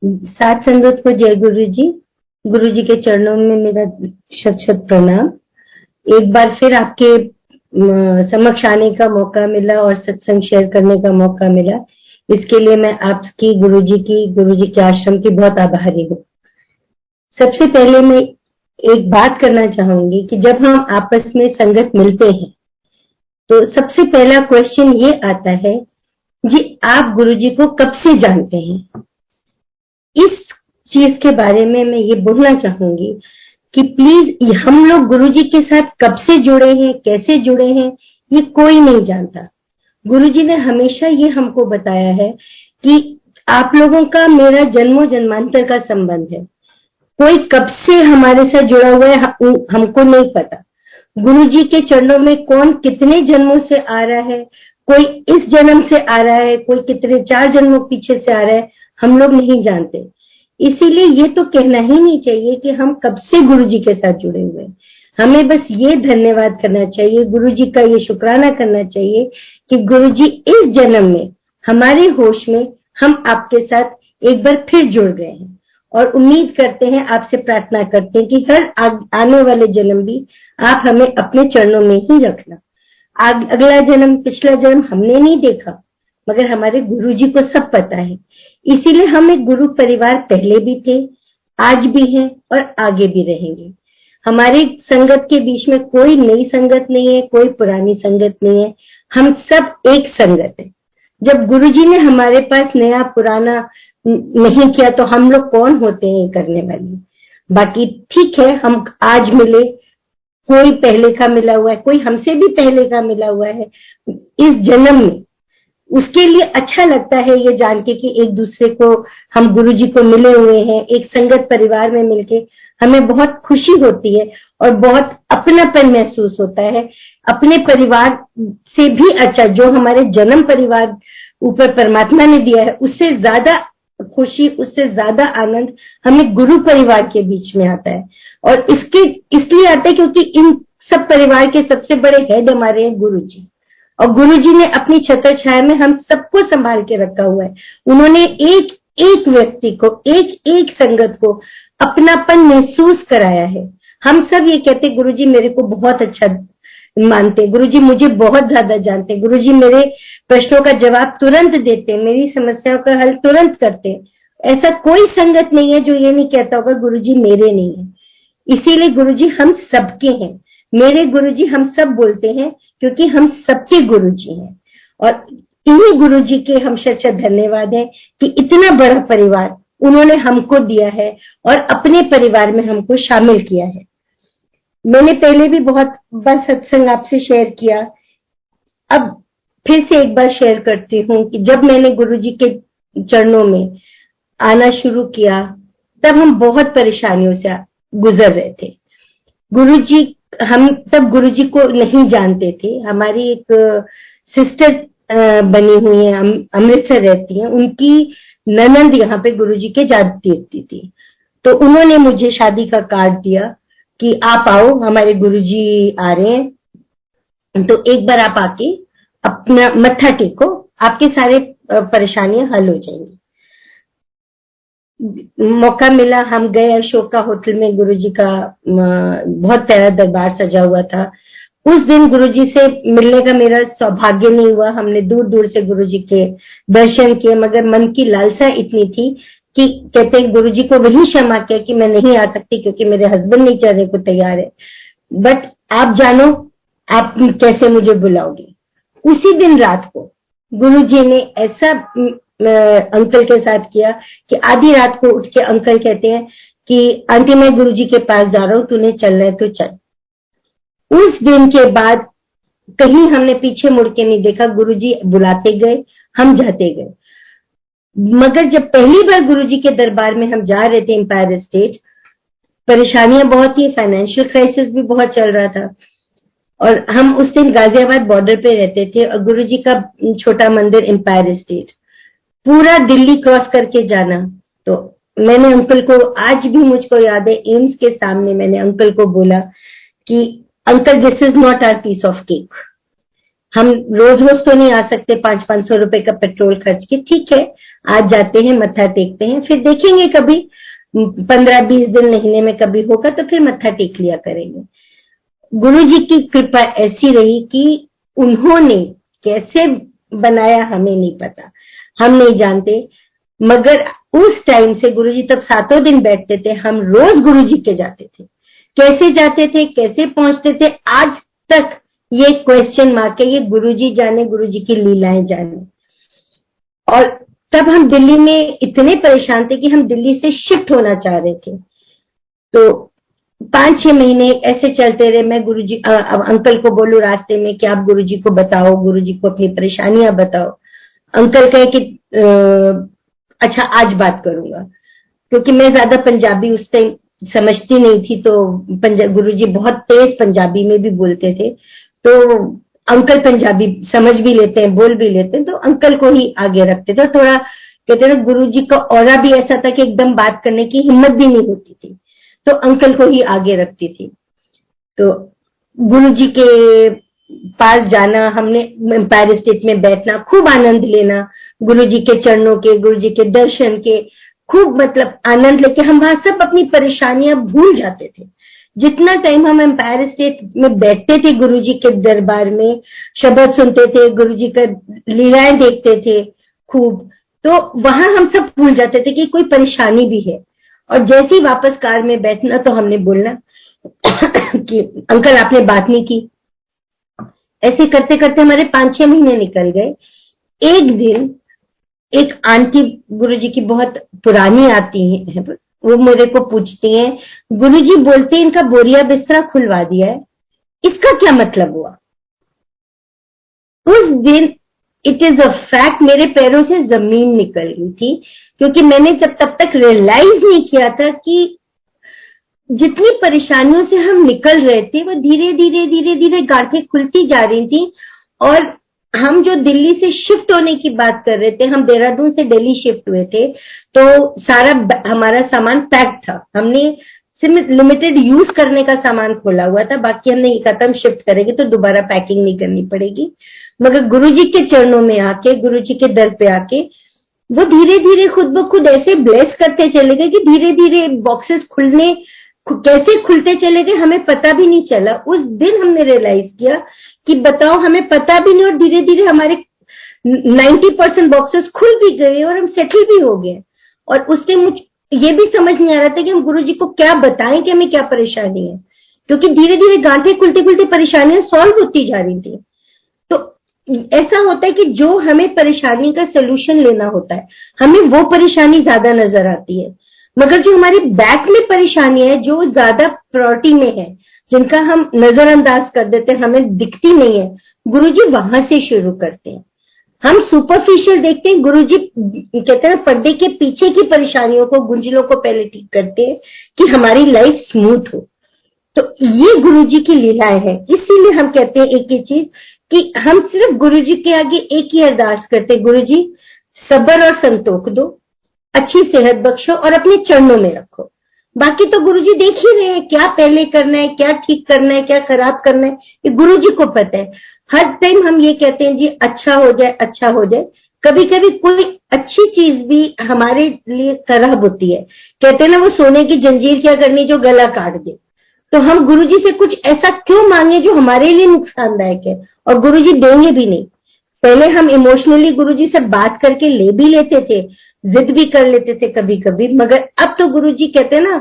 साथ संगत को जय गुरु जी के चरणों में मेरा शत शत प्रणाम। एक बार फिर आपके समक्ष आने का मौका मिला और सत्संग शेयर करने का मौका मिला, इसके लिए मैं आपकी गुरु जी के आश्रम की बहुत आभारी हूँ। सबसे पहले मैं एक बात करना चाहूंगी कि जब हम आपस में संगत मिलते हैं तो सबसे पहला क्वेश्चन ये आता है, जी आप गुरु जी को कब से जानते हैं? इस चीज के बारे में मैं ये बोलना चाहूंगी कि प्लीज हम लोग गुरुजी के साथ कब से जुड़े हैं, कैसे जुड़े हैं, ये कोई नहीं जानता। गुरुजी ने हमेशा ये हमको बताया है कि आप लोगों का मेरा जन्मों जन्मांतर का संबंध है। कोई कब से हमारे साथ जुड़ा हुआ है हमको नहीं पता। गुरुजी के चरणों में कौन कितने जन्मों से आ रहा है, कोई इस जन्म से आ रहा है, कोई कितने 4 जन्मों पीछे से आ रहा है, हम लोग नहीं जानते। इसीलिए ये तो कहना ही नहीं चाहिए कि हम कब से गुरुजी के साथ जुड़े हुए हैं। हमें बस ये धन्यवाद करना चाहिए, गुरुजी का ये शुक्राना करना चाहिए कि गुरुजी इस जन्म में हमारे होश में हम आपके साथ एक बार फिर जुड़ गए हैं और उम्मीद करते हैं, आपसे प्रार्थना करते हैं कि हर आने वाले जन्म भी आप हमें अपने चरणों में ही रखना। अगला जन्म पिछला जन्म हमने नहीं देखा, मगर हमारे गुरुजी को सब पता है। इसीलिए हम एक गुरु परिवार पहले भी थे, आज भी हैं और आगे भी रहेंगे। हमारे संगत के बीच में कोई नई संगत नहीं है, कोई पुरानी संगत नहीं है, हम सब एक संगत है। जब गुरुजी ने हमारे पास नया पुराना नहीं किया तो हम लोग कौन होते हैं करने वाले। बाकी ठीक है, हम आज मिले, कोई पहले का मिला हुआ है, कोई हमसे भी पहले का मिला हुआ है इस जन्म में, उसके लिए अच्छा लगता है ये जान के कि एक दूसरे को हम गुरुजी को मिले हुए हैं, एक संगत परिवार में मिलके हमें बहुत खुशी होती है और बहुत अपनापन महसूस होता है। अपने परिवार से भी अच्छा, जो हमारे जन्म परिवार ऊपर परमात्मा ने दिया है, उससे ज्यादा खुशी, उससे ज्यादा आनंद हमें गुरु परिवार के बीच में आता है। और इसलिए आता है क्योंकि इन सब परिवार के सबसे बड़े हेड हमारे हैं गुरुजी, और गुरुजी ने अपनी छत्र छाया में हम सबको संभाल के रखा हुआ है। उन्होंने एक एक व्यक्ति को, एक एक संगत को अपनापन महसूस कराया है। हम सब ये कहते, गुरुजी मेरे को बहुत अच्छा मानते, गुरुजी मुझे बहुत ज्यादा जानते, गुरुजी मेरे प्रश्नों का जवाब तुरंत देते, मेरी समस्याओं का हल तुरंत करते। ऐसा कोई संगत नहीं है जो ये नहीं कहता होगा गुरुजी मेरे नहीं है। इसीलिए गुरुजी हम सबके हैं, मेरे गुरुजी हम सब बोलते हैं क्योंकि हम सबके गुरुजी हैं। और इन्हीं गुरुजी के हम शत धन्यवाद है कि इतना बड़ा परिवार उन्होंने हमको दिया है और अपने परिवार में हमको शामिल किया है। मैंने पहले भी बहुत बार सत्संग आपसे शेयर किया, अब फिर से एक बार शेयर करती हूँ कि जब मैंने गुरुजी के चरणों में आना शुरू किया तब हम बहुत परेशानियों से गुजर रहे थे। गुरुजी, हम तब गुरुजी को नहीं जानते थे। हमारी एक सिस्टर बनी हुई है, अमृतसर रहती हैं, उनकी ननंद यहाँ पे गुरुजी के जाती थी, तो उन्होंने मुझे शादी का कार्ड दिया कि आप आओ, हमारे गुरुजी आ रहे हैं, तो एक बार आप आके अपना मत्था टेको, आपके सारे परेशानियां हल हो जाएंगी। मौका मिला, हम गए। अशोका होटल में गुरुजी का बहुत प्यारा दरबार सजा हुआ था। उस दिन गुरुजी से मिलने का मेरा सौभाग्य नहीं हुआ। हमने दूर दूर से गुरुजी के दर्शन किए, मगर मन की लालसा इतनी थी कि कहते गुरुजी को वही क्षमा किया कि मैं नहीं आ सकती क्योंकि मेरे हस्बैंड नहीं चलने को तैयार है, बट आप जानो आप कैसे मुझे बुलाओगे। उसी दिन रात को गुरुजी ने ऐसा अंकल के साथ किया कि आधी रात को उठ के अंकल कहते हैं कि आंटी मैं गुरुजी के पास जा रहा हूं, तूने चलना है तो चल। उस दिन के बाद कहीं हमने पीछे मुड़ के नहीं देखा, गुरुजी बुलाते गए, हम जाते गए। मगर जब पहली बार गुरुजी के दरबार में हम जा रहे थे एम्पायर स्टेट, परेशानियां बहुत थी, फाइनेंशियल क्राइसिस भी बहुत चल रहा था, और हम उस दिन गाजियाबाद बॉर्डर पे रहते थे और गुरुजी का छोटा मंदिर एम्पायर स्टेट, पूरा दिल्ली क्रॉस करके जाना। तो मैंने अंकल को, आज भी मुझको याद है, एम्स के सामने मैंने अंकल को बोला कि uncle this is not our piece of cake, हम रोज रोज तो नहीं आ सकते 500-500 रुपए का पेट्रोल खर्च के, ठीक है आज जाते हैं मत्था टेकते हैं, फिर देखेंगे कभी 15-20 दिन महीने में कभी होगा तो फिर मत्था टेक लिया करेंगे। गुरु जी की कृपा ऐसी रही कि उन्होंने कैसे बनाया हमें नहीं पता, हम नहीं जानते, मगर उस टाइम से गुरु जी तब 7 दिन बैठते थे, हम रोज गुरु जी के जाते थे। कैसे जाते थे, कैसे पहुंचते थे, आज तक ये क्वेश्चन मार्क है, ये गुरु जी जाने, गुरु जी की लीलाएं जाने। और तब हम दिल्ली में इतने परेशान थे कि हम दिल्ली से शिफ्ट होना चाह रहे थे, तो 5-6 महीने ऐसे चलते रहे। मैं गुरुजी अंकल को बोलू रास्ते में कि आप गुरुजी को बताओ, गुरुजी को अपनी परेशानियां बताओ। अंकल कहे कि अच्छा आज बात करूंगा, क्योंकि मैं ज्यादा पंजाबी उस टाइम समझती नहीं थी, तो गुरुजी बहुत तेज पंजाबी में भी बोलते थे, तो अंकल पंजाबी समझ भी लेते हैं, बोल भी लेते हैं, तो अंकल को ही आगे रखते थे। थोड़ा कहते थे गुरुजी का ऑरा भी ऐसा था कि एकदम बात करने की हिम्मत भी नहीं होती थी, तो अंकल को ही आगे रखती थी। तो गुरुजी के पास जाना, हमने एम्पायर स्टेट में बैठना, खूब आनंद लेना, गुरुजी के चरणों के, गुरुजी के दर्शन के, खूब मतलब आनंद लेके हम वहां सब अपनी परेशानियां भूल जाते थे। जितना टाइम हम एम्पायर स्टेट में बैठते थे गुरुजी के दरबार में, शब्द सुनते थे, गुरुजी का लीलाएं देखते थे खूब, तो वहां हम सब भूल जाते थे कि कोई परेशानी भी है। और जैसे ही वापस कार में बैठना तो हमने बोलना कि अंकल आपने बात नहीं की। ऐसे करते करते हमारे 5-6 महीने निकल गए। एक दिन एक आंटी गुरुजी की बहुत पुरानी आती है, वो मेरे को पूछती हैं, गुरुजी बोलते हैं इनका बोरिया बिस्तरा खुलवा दिया है, इसका क्या मतलब हुआ? उस दिन इट इज अ फैक्ट मेरे पैरों से जमीन निकल गई थी, क्योंकि मैंने जब तब तक रियलाइज नहीं किया था कि जितनी परेशानियों से हम निकल रहे थे वो धीरे धीरे धीरे धीरे गांठें खुलती जा रही थी। और हम जो दिल्ली से शिफ्ट होने की बात कर रहे थे, हम देहरादून से दिल्ली शिफ्ट हुए थे, तो सारा हमारा सामान पैक था, हमने लिमिटेड यूज करने का सामान खोला हुआ था, बाकी हमने खत्म, शिफ्ट करेंगे तो दोबारा पैकिंग नहीं करनी पड़ेगी। मगर गुरुजी के चरणों में आके, गुरुजी के दर पे आके वो धीरे धीरे खुद ब खुद ऐसे ब्लेस करते चले गए कि धीरे धीरे बॉक्सेस खुलने, कैसे खुलते चले गए हमें पता भी नहीं चला। उस दिन हमने रियलाइज किया कि बताओ हमें पता भी नहीं, और धीरे धीरे हमारे 90% बॉक्सेस खुल भी गए और हम सेटल भी हो गए। और उस टाइम मुझे ये भी समझ नहीं आ रहा था कि हम गुरुजी को क्या बताएं कि हमें क्या परेशानी है, क्योंकि धीरे धीरे गांठें खुलते खुलते परेशानियां सॉल्व होती जा रही थी। तो ऐसा होता है कि जो हमें परेशानी का सोल्यूशन लेना होता है, हमें वो परेशानी ज्यादा नजर आती है, मगर जो हमारी बैक में परेशानी है, जो ज्यादा प्रायोरिटी में है, जिनका हम नजरअंदाज कर देते हैं, हमें दिखती नहीं है, गुरुजी वहां से शुरू करते हैं। हम सुपरफिशियल देखते हैं, गुरुजी कहते हैं पर्दे के पीछे की परेशानियों को, गुंजलों को पहले ठीक करते हैं कि हमारी लाइफ स्मूथ हो। तो ये गुरुजी की लीलाएं हैं। इसीलिए हम कहते हैं एक ही चीज कि हम सिर्फ गुरुजी के आगे एक ही अरदास करते, गुरुजी सब्र और संतोख दो, अच्छी सेहत बख्शो और अपने चरणों में रखो। बाकी तो गुरुजी देख ही रहे हैं, क्या पहले करना है, क्या ठीक करना है, क्या खराब करना है, ये गुरुजी को पता है। हर टाइम हम ये कहते हैं जी अच्छा हो जाए, अच्छा हो जाए। कभी कभी कोई अच्छी चीज भी हमारे लिए खराब होती है। कहते हैं ना, वो सोने की जंजीर क्या करनी जो गला काट दे। तो हम गुरुजी से कुछ ऐसा क्यों मांगे जो हमारे लिए नुकसानदायक है, और गुरुजी देंगे भी नहीं। पहले हम इमोशनली गुरुजी से बात करके ले भी लेते थे, जिद भी कर लेते थे कभी कभी, मगर अब तो गुरुजी कहते हैं ना,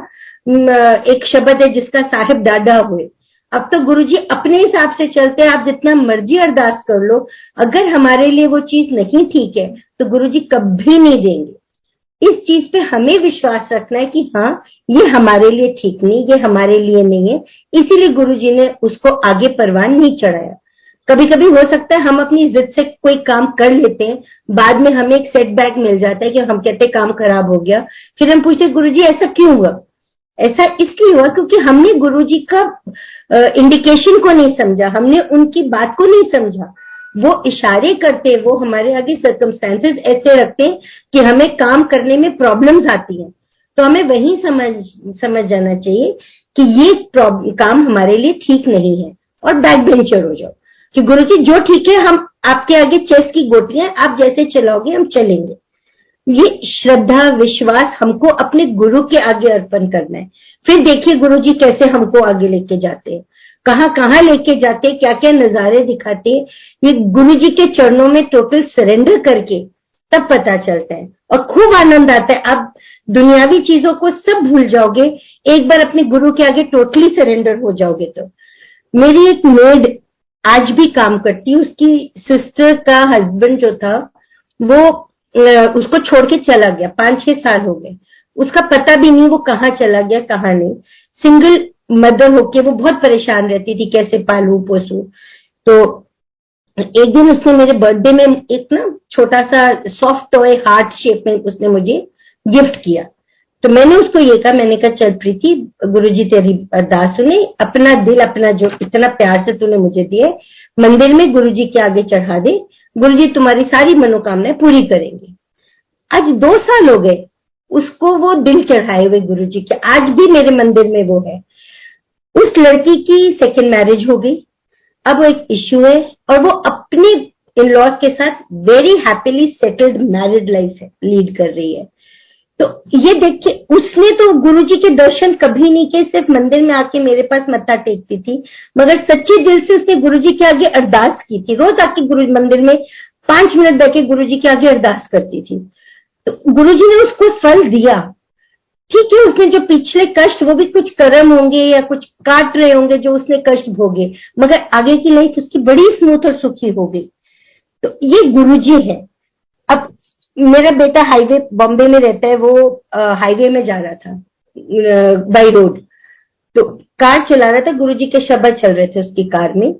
एक शब्द है जिसका साहिब डाढ़ा हुए। अब तो गुरुजी अपने हिसाब से चलते हैं, आप जितना मर्जी अरदास कर लो, अगर हमारे लिए वो चीज नहीं ठीक है तो गुरुजी कभी नहीं देंगे। इस चीज पे हमें विश्वास रखना है कि हाँ ये हमारे लिए ठीक नहीं, ये हमारे लिए नहीं है, इसीलिए गुरुजी ने उसको आगे परवान नहीं चढ़ाया। कभी कभी हो सकता है हम अपनी जिद से कोई काम कर लेते हैं, बाद में हमें एक सेटबैक मिल जाता है कि हम कहते हैं काम खराब हो गया, फिर हम पूछते गुरुजी ऐसा क्यों हुआ? ऐसा इसलिए हुआ क्योंकि हमने गुरुजी का इंडिकेशन को नहीं समझा, हमने उनकी बात को नहीं समझा। वो इशारे करते, वो हमारे आगे सर्कमस्टेंसेस ऐसे रखते हैं कि हमें काम करने में प्रॉब्लम्स आती हैं, तो हमें वही समझ जाना चाहिए कि ये काम हमारे लिए ठीक नहीं है और बैक बेंचर हो जाओ। कि गुरुजी जो ठीक है, हम आपके आगे चेस की गोटियां, आप जैसे चलाओगे हम चलेंगे। ये श्रद्धा विश्वास हमको अपने गुरु के आगे अर्पण करना है। फिर देखिए गुरुजी कैसे हमको आगे लेके जाते हैं, कहाँ कहाँ लेके जाते हैं, क्या क्या नजारे दिखाते हैं। ये गुरुजी के चरणों में टोटल सरेंडर करके तब पता चलता है और खूब आनंद आता है। आप दुनियावी चीजों को सब भूल जाओगे, एक बार अपने गुरु के आगे टोटली सरेंडर हो जाओगे। तो मेरी एक मेड आज भी काम करती है, उसकी सिस्टर का हस्बैंड जो था वो उसको छोड़ के चला गया, 5-6 साल हो गए, उसका पता भी नहीं वो कहाँ चला गया कहाँ नहीं। सिंगल मदर होके वो बहुत परेशान रहती थी, कैसे पालू पोसू। तो एक दिन उसने मेरे बर्थडे में एक ना छोटा सा सॉफ्ट टॉय हार्ट शेप में उसने मुझे गिफ्ट किया। तो मैंने उसको ये कहा, मैंने कहा चल प्रीति, गुरुजी तेरी अरदास सुने, अपना दिल, अपना जो इतना प्यार से तूने मुझे दिए, मंदिर में गुरुजी के आगे चढ़ा दे, गुरुजी तुम्हारी सारी मनोकामनाएं पूरी करेंगे। आज 2 साल हो गए उसको वो दिल चढ़ाए हुए गुरुजी के, आज भी मेरे मंदिर में वो है। उस लड़की की सेकेंड मैरिज हो गई, अब वो एक इश्यू है और वो अपने इन लॉज के साथ very happily settled married life lead कर रही है। तो ये देखिए, उसने तो गुरुजी के दर्शन कभी नहीं किए, सिर्फ मंदिर में आके मेरे पास मत्था टेकती थी, मगर सच्चे दिल से उसने गुरुजी के आगे अरदास की थी। रोज आके गुरु मंदिर में 5 मिनट बैठ के गुरुजी के आगे अरदास करती थी। तो गुरुजी ने उसको फल दिया। ठीक है, उसने जो पिछले कष्ट, वो भी कुछ कर्म होंगे या कुछ काट रहे होंगे जो उसने कष्ट भोगे, मगर आगे की लाइफ उसकी बड़ी स्मूथ और सुखी हो गई। तो ये गुरुजी है। अब मेरा बेटा हाईवे बॉम्बे में रहता है, वो हाईवे में जा रहा था बाई रोड, तो कार चला रहा था, गुरुजी के शब्द चल रहे थे उसकी कार में।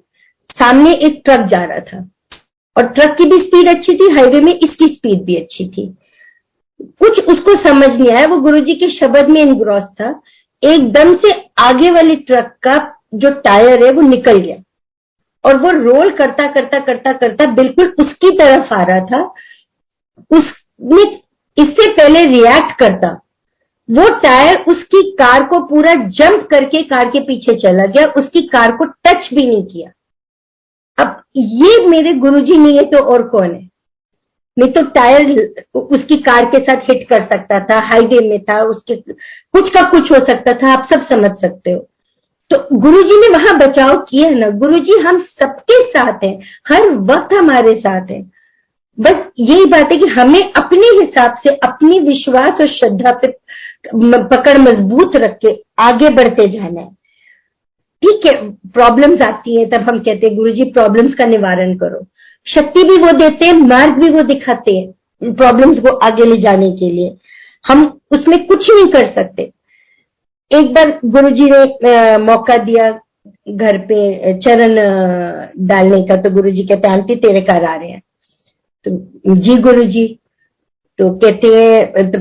सामने एक ट्रक जा रहा था और ट्रक की भी स्पीड अच्छी थी, हाईवे में इसकी स्पीड भी अच्छी थी। कुछ उसको समझ नहीं आया, वो गुरुजी के शब्द में इनग्रॉस था। एकदम से आगे वाली ट्रक का जो टायर है वो निकल गया और वो रोल करता करता करता करता बिल्कुल उसकी तरफ आ रहा था। उसने इससे पहले रिएक्ट करता, वो टायर उसकी कार को पूरा जंप करके कार के पीछे चला गया, उसकी कार को टच भी नहीं किया। अब ये मेरे गुरुजी नहीं है तो और कौन है? नहीं तो टायर उसकी कार के साथ हिट कर सकता था, हाईवे में था, उसके कुछ का कुछ हो सकता था, आप सब समझ सकते हो। तो गुरुजी ने वहां बचाव किया ना। गुरुजी हम सबके साथ हैं, हर वक्त हमारे साथ हैं। बस यही बात है कि हमें अपने हिसाब से अपनी विश्वास और श्रद्धा पे पकड़ मजबूत रख के आगे बढ़ते जाना है। ठीक है, प्रॉब्लम्स आती है तब हम कहते हैं गुरुजी प्रॉब्लम्स का निवारण करो। शक्ति भी वो देते हैं, मार्ग भी वो दिखाते हैं प्रॉब्लम्स को आगे ले जाने के लिए, हम उसमें कुछ नहीं कर सकते। एक बार गुरुजी ने मौका दिया घर पे चरण डालने का, तो गुरुजी कहते आंटी तेरे घर आ रहे हैं। तो जी गुरुजी, तो कहते हैं, तो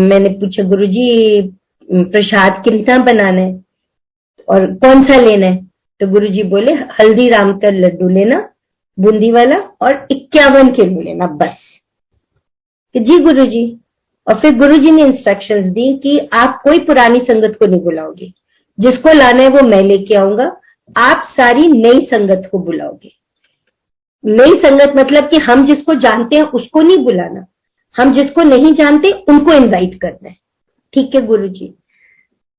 मैंने पूछा गुरुजी प्रसाद कितना बनाना है और कौन सा लेना है? तो गुरुजी बोले हल्दीराम का लड्डू लेना, बूंदी वाला, और 51 किलो लेना बस। जी गुरुजी। और फिर गुरुजी ने इंस्ट्रक्शंस दी कि आप कोई पुरानी संगत को नहीं बुलाओगे, जिसको लाना है वो मैं लेके आऊंगा, आप सारी नई संगत को बुलाओगे। नई संगत मतलब कि हम जिसको जानते हैं उसको नहीं बुलाना, हम जिसको नहीं जानते उनको इनवाइट करना है। ठीक है गुरुजी।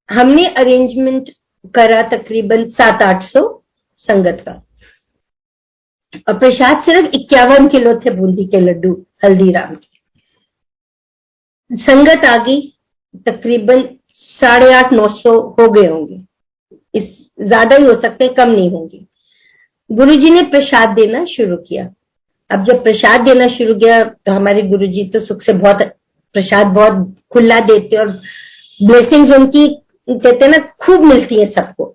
हमने अरेंजमेंट करा तकरीबन 700-800 संगत का, और प्रसाद सिर्फ 51 किलो थे बूंदी के लड्डू हल्दीराम के। संगत आ गई, तकरीबन 850-900 हो गए होंगे, इस ज्यादा ही हो सकते, कम नहीं होंगे। गुरुजी ने प्रसाद देना शुरू किया। अब जब प्रसाद देना शुरू किया तो हमारे गुरुजी तो सुख से बहुत प्रसाद बहुत खुला देते और ब्लेसिंग्स उनकी कहते ना खूब मिलती है सबको।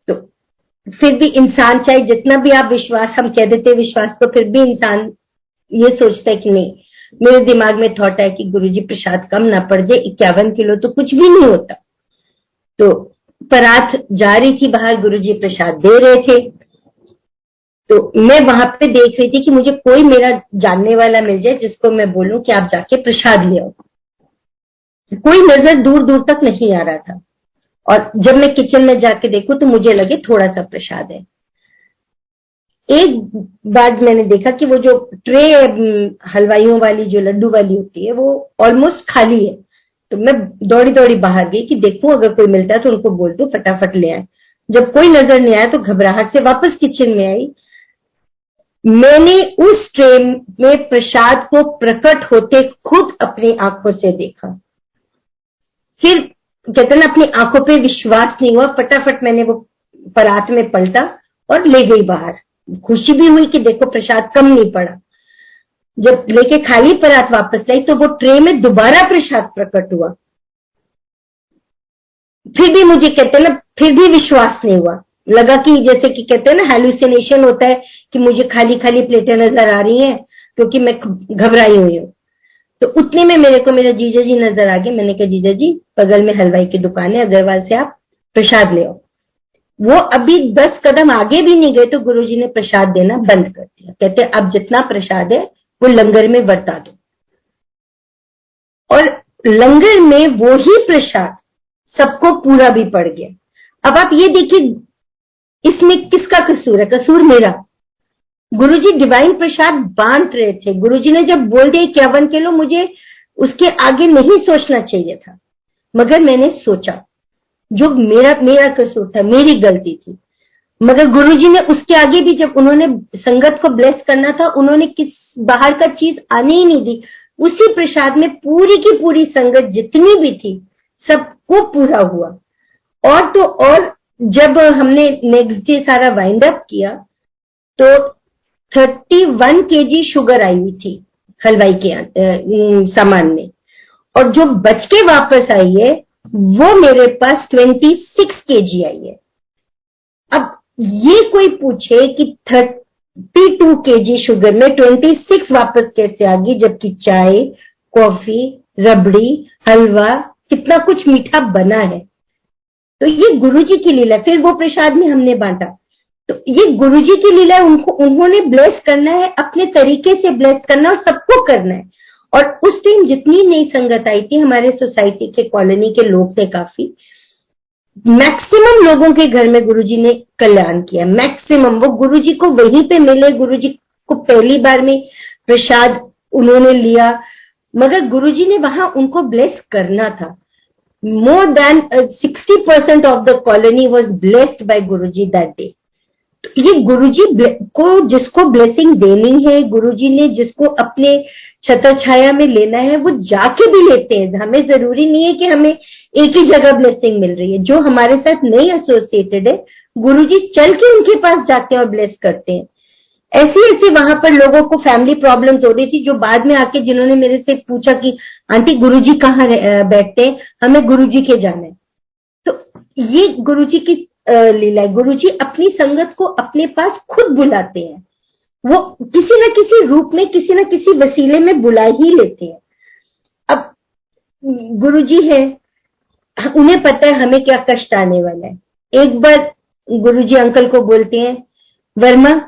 तो फिर भी इंसान चाहे जितना भी आप विश्वास, हम कह देते विश्वास को, फिर भी इंसान ये सोचता है कि नहीं, मेरे दिमाग में थॉट है कि गुरुजी प्रसाद कम ना पड़ जाए, 51 किलो तो कुछ भी नहीं होता। तो परात जा रही थी बाहर, गुरुजी प्रसाद दे रहे थे, तो मैं वहां पे देख रही थी कि मुझे कोई मेरा जानने वाला मिल जाए जिसको मैं बोलूं कि आप जाके प्रसाद ले आओ। कोई नजर दूर दूर तक नहीं आ रहा था, और जब मैं किचन में जाके देखूं तो मुझे लगे थोड़ा सा प्रसाद है। एक बात मैंने देखा कि वो जो ट्रे हलवाइयों वाली जो लड्डू वाली होती है वो ऑलमोस्ट खाली है। तो मैं दौड़ी दौड़ी बाहर गई कि देखूं अगर कोई मिलता है तो उनको बोल दूं फटाफट ले आए। जब कोई नजर नहीं आया तो घबराहट से वापस किचन में आई। मैंने उस ट्रे में प्रसाद को प्रकट होते खुद अपनी आंखों से देखा। फिर कहते ना अपनी आंखों पे विश्वास नहीं हुआ, फटाफट मैंने वो परात में पलटा और ले गई बाहर। खुशी भी हुई कि देखो प्रसाद कम नहीं पड़ा। जब लेके खाली परात वापस लाई तो वो ट्रे में दोबारा प्रसाद प्रकट हुआ। फिर भी मुझे कहते ना फिर भी विश्वास नहीं हुआ। लगा कि जैसे कि कहते हैं ना हेलुसिनेशन होता है कि मुझे खाली खाली प्लेटें नजर आ रही हैं क्योंकि मैं घबराई हुई हूँ। तो उतने में मेरे को मेरा जीजा जी नजर आ गए। मैंने कहा जीजा जी बगल में हलवाई की दुकान है अग्रवाल से, आप प्रसाद ले आओ। वो अभी 10 कदम आगे भी नहीं गए तो गुरुजी ने प्रसाद देना बंद कर दिया। कहते अब जितना प्रसाद है वो लंगर में बरता दो। और लंगर में वो ही प्रसाद सबको पूरा भी पड़ गया। अब आप ये देखिए इसमें किसका कसूर है? कसूर मेरा। गुरुजी डिवाइन प्रसाद बांट रहे थे। गुरुजी ने जब बोल दिया 51 किलो, मुझे उसके आगे नहीं सोचना चाहिए था, मगर मैंने सोचा। जो मेरा कसूर था, मेरी गलती थी। मगर गुरुजी ने उसके आगे भी जब उन्होंने संगत को ब्लेस करना था, उन्होंने किस बाहर का चीज आने ही नहीं दी। उसी प्रसाद में पूरी की पूरी संगत जितनी भी थी सबको पूरा हुआ। और तो और जब हमने नेक्स्ट डे सारा वाइंड अप किया तो 31 केजी शुगर आई हुई थी हलवाई के सामान में, और जो बच के वापस आई है वो मेरे पास 26 केजी आई है। अब ये कोई पूछे कि 32 केजी शुगर में 26 वापस कैसे आ गई, जबकि चाय, कॉफी, रबड़ी, हलवा, कितना कुछ मीठा बना है। तो ये गुरुजी की लीला। फिर वो प्रसाद में हमने बांटा, तो ये गुरुजी की लीला है। उन्होंने ब्लेस करना है, अपने तरीके से ब्लेस करना और सबको करना है। और उस टाइम जितनी नई संगत आई थी, हमारे सोसाइटी के कॉलोनी के लोग थे काफी, मैक्सिमम लोगों के घर में गुरुजी ने कल्याण किया। मैक्सिमम वो गुरुजी को वहीं पे मिले। गुरुजी को पहली बार में प्रसाद उन्होंने लिया, मगर गुरुजी ने वहां उनको ब्लेस करना था। More than 60% of the colony was blessed by Guruji that day. तो ये गुरुजी को जिसको ब्लेसिंग देनी है, गुरुजी ने जिसको अपने छत्र छाया में लेना है, वो जाके भी लेते हैं। हमें जरूरी नहीं है कि हमें एक ही जगह ब्लेसिंग मिल रही है। जो हमारे साथ नहीं एसोसिएटेड है, गुरुजी चल के उनके पास जाते हैं और ब्लेस करते हैं। ऐसे वहां पर लोगों को फैमिली प्रॉब्लम्स हो रही थी, जो बाद में आके जिन्होंने मेरे से पूछा कि आंटी गुरुजी कहाँ बैठते हैं, हमें गुरुजी के जाना है। तो ये गुरुजी की लीला है। गुरुजी अपनी संगत को अपने पास खुद बुलाते हैं। वो किसी न किसी रूप में, किसी न किसी वसीले में बुला ही लेते हैं। अब गुरुजी है, उन्हें पता है हमें क्या कष्ट आने वाला है। एक बार गुरुजी अंकल को बोलते हैं, वर्मा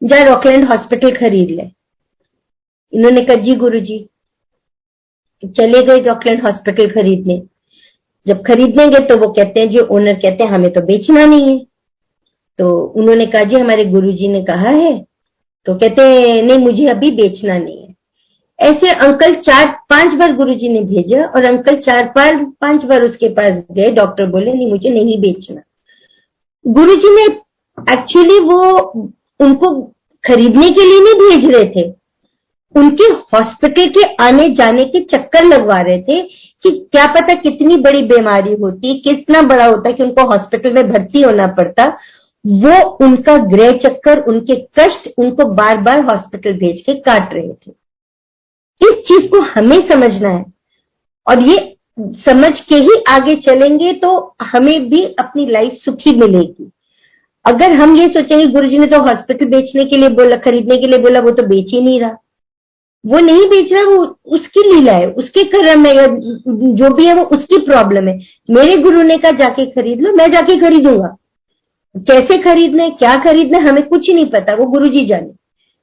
जा रॉकलैंड हॉस्पिटल खरीद ले। इन्होंने कहा जी गुरुजी। चले गए रॉकलैंड हॉस्पिटल खरीदने। जब खरीदने गए तो वो कहते हैं, जो ओनर कहते हैं हमें तो बेचना नहीं है। तो उन्होंने कहा जी हमारे गुरुजी ने कहा है। तो कहते हैं नहीं मुझे अभी बेचना नहीं है। ऐसे अंकल 4-5 बार गुरुजी ने भेजा और अंकल 4-5 बार उसके पास गए। डॉक्टर बोले नहीं मुझे नहीं बेचना। गुरुजी ने एक्चुअली वो उनको खरीदने के लिए नहीं भेज रहे थे, उनके हॉस्पिटल के आने जाने के चक्कर लगवा रहे थे कि क्या पता कितनी बड़ी बीमारी होती, कितना बड़ा होता कि उनको हॉस्पिटल में भर्ती होना पड़ता। वो उनका ग्रह चक्कर, उनके कष्ट उनको बार बार हॉस्पिटल भेज के काट रहे थे। इस चीज को हमें समझना है और ये समझ के ही आगे चलेंगे तो हमें भी अपनी लाइफ सुखी मिलेगी। अगर हम ये सोचेंगे गुरुजी ने तो हॉस्पिटल बेचने के लिए बोला, खरीदने के लिए बोला, वो तो बेच ही नहीं रहा, वो नहीं बेच रहा, वो उसकी लीला है, उसके कर्म है, जो भी है वो उसकी प्रॉब्लम है। मेरे गुरु ने कहा जाके खरीद लो, मैं जाके खरीदूंगा। कैसे खरीदना है, क्या खरीदना है, हमें कुछ नहीं पता, वो गुरुजी जाने।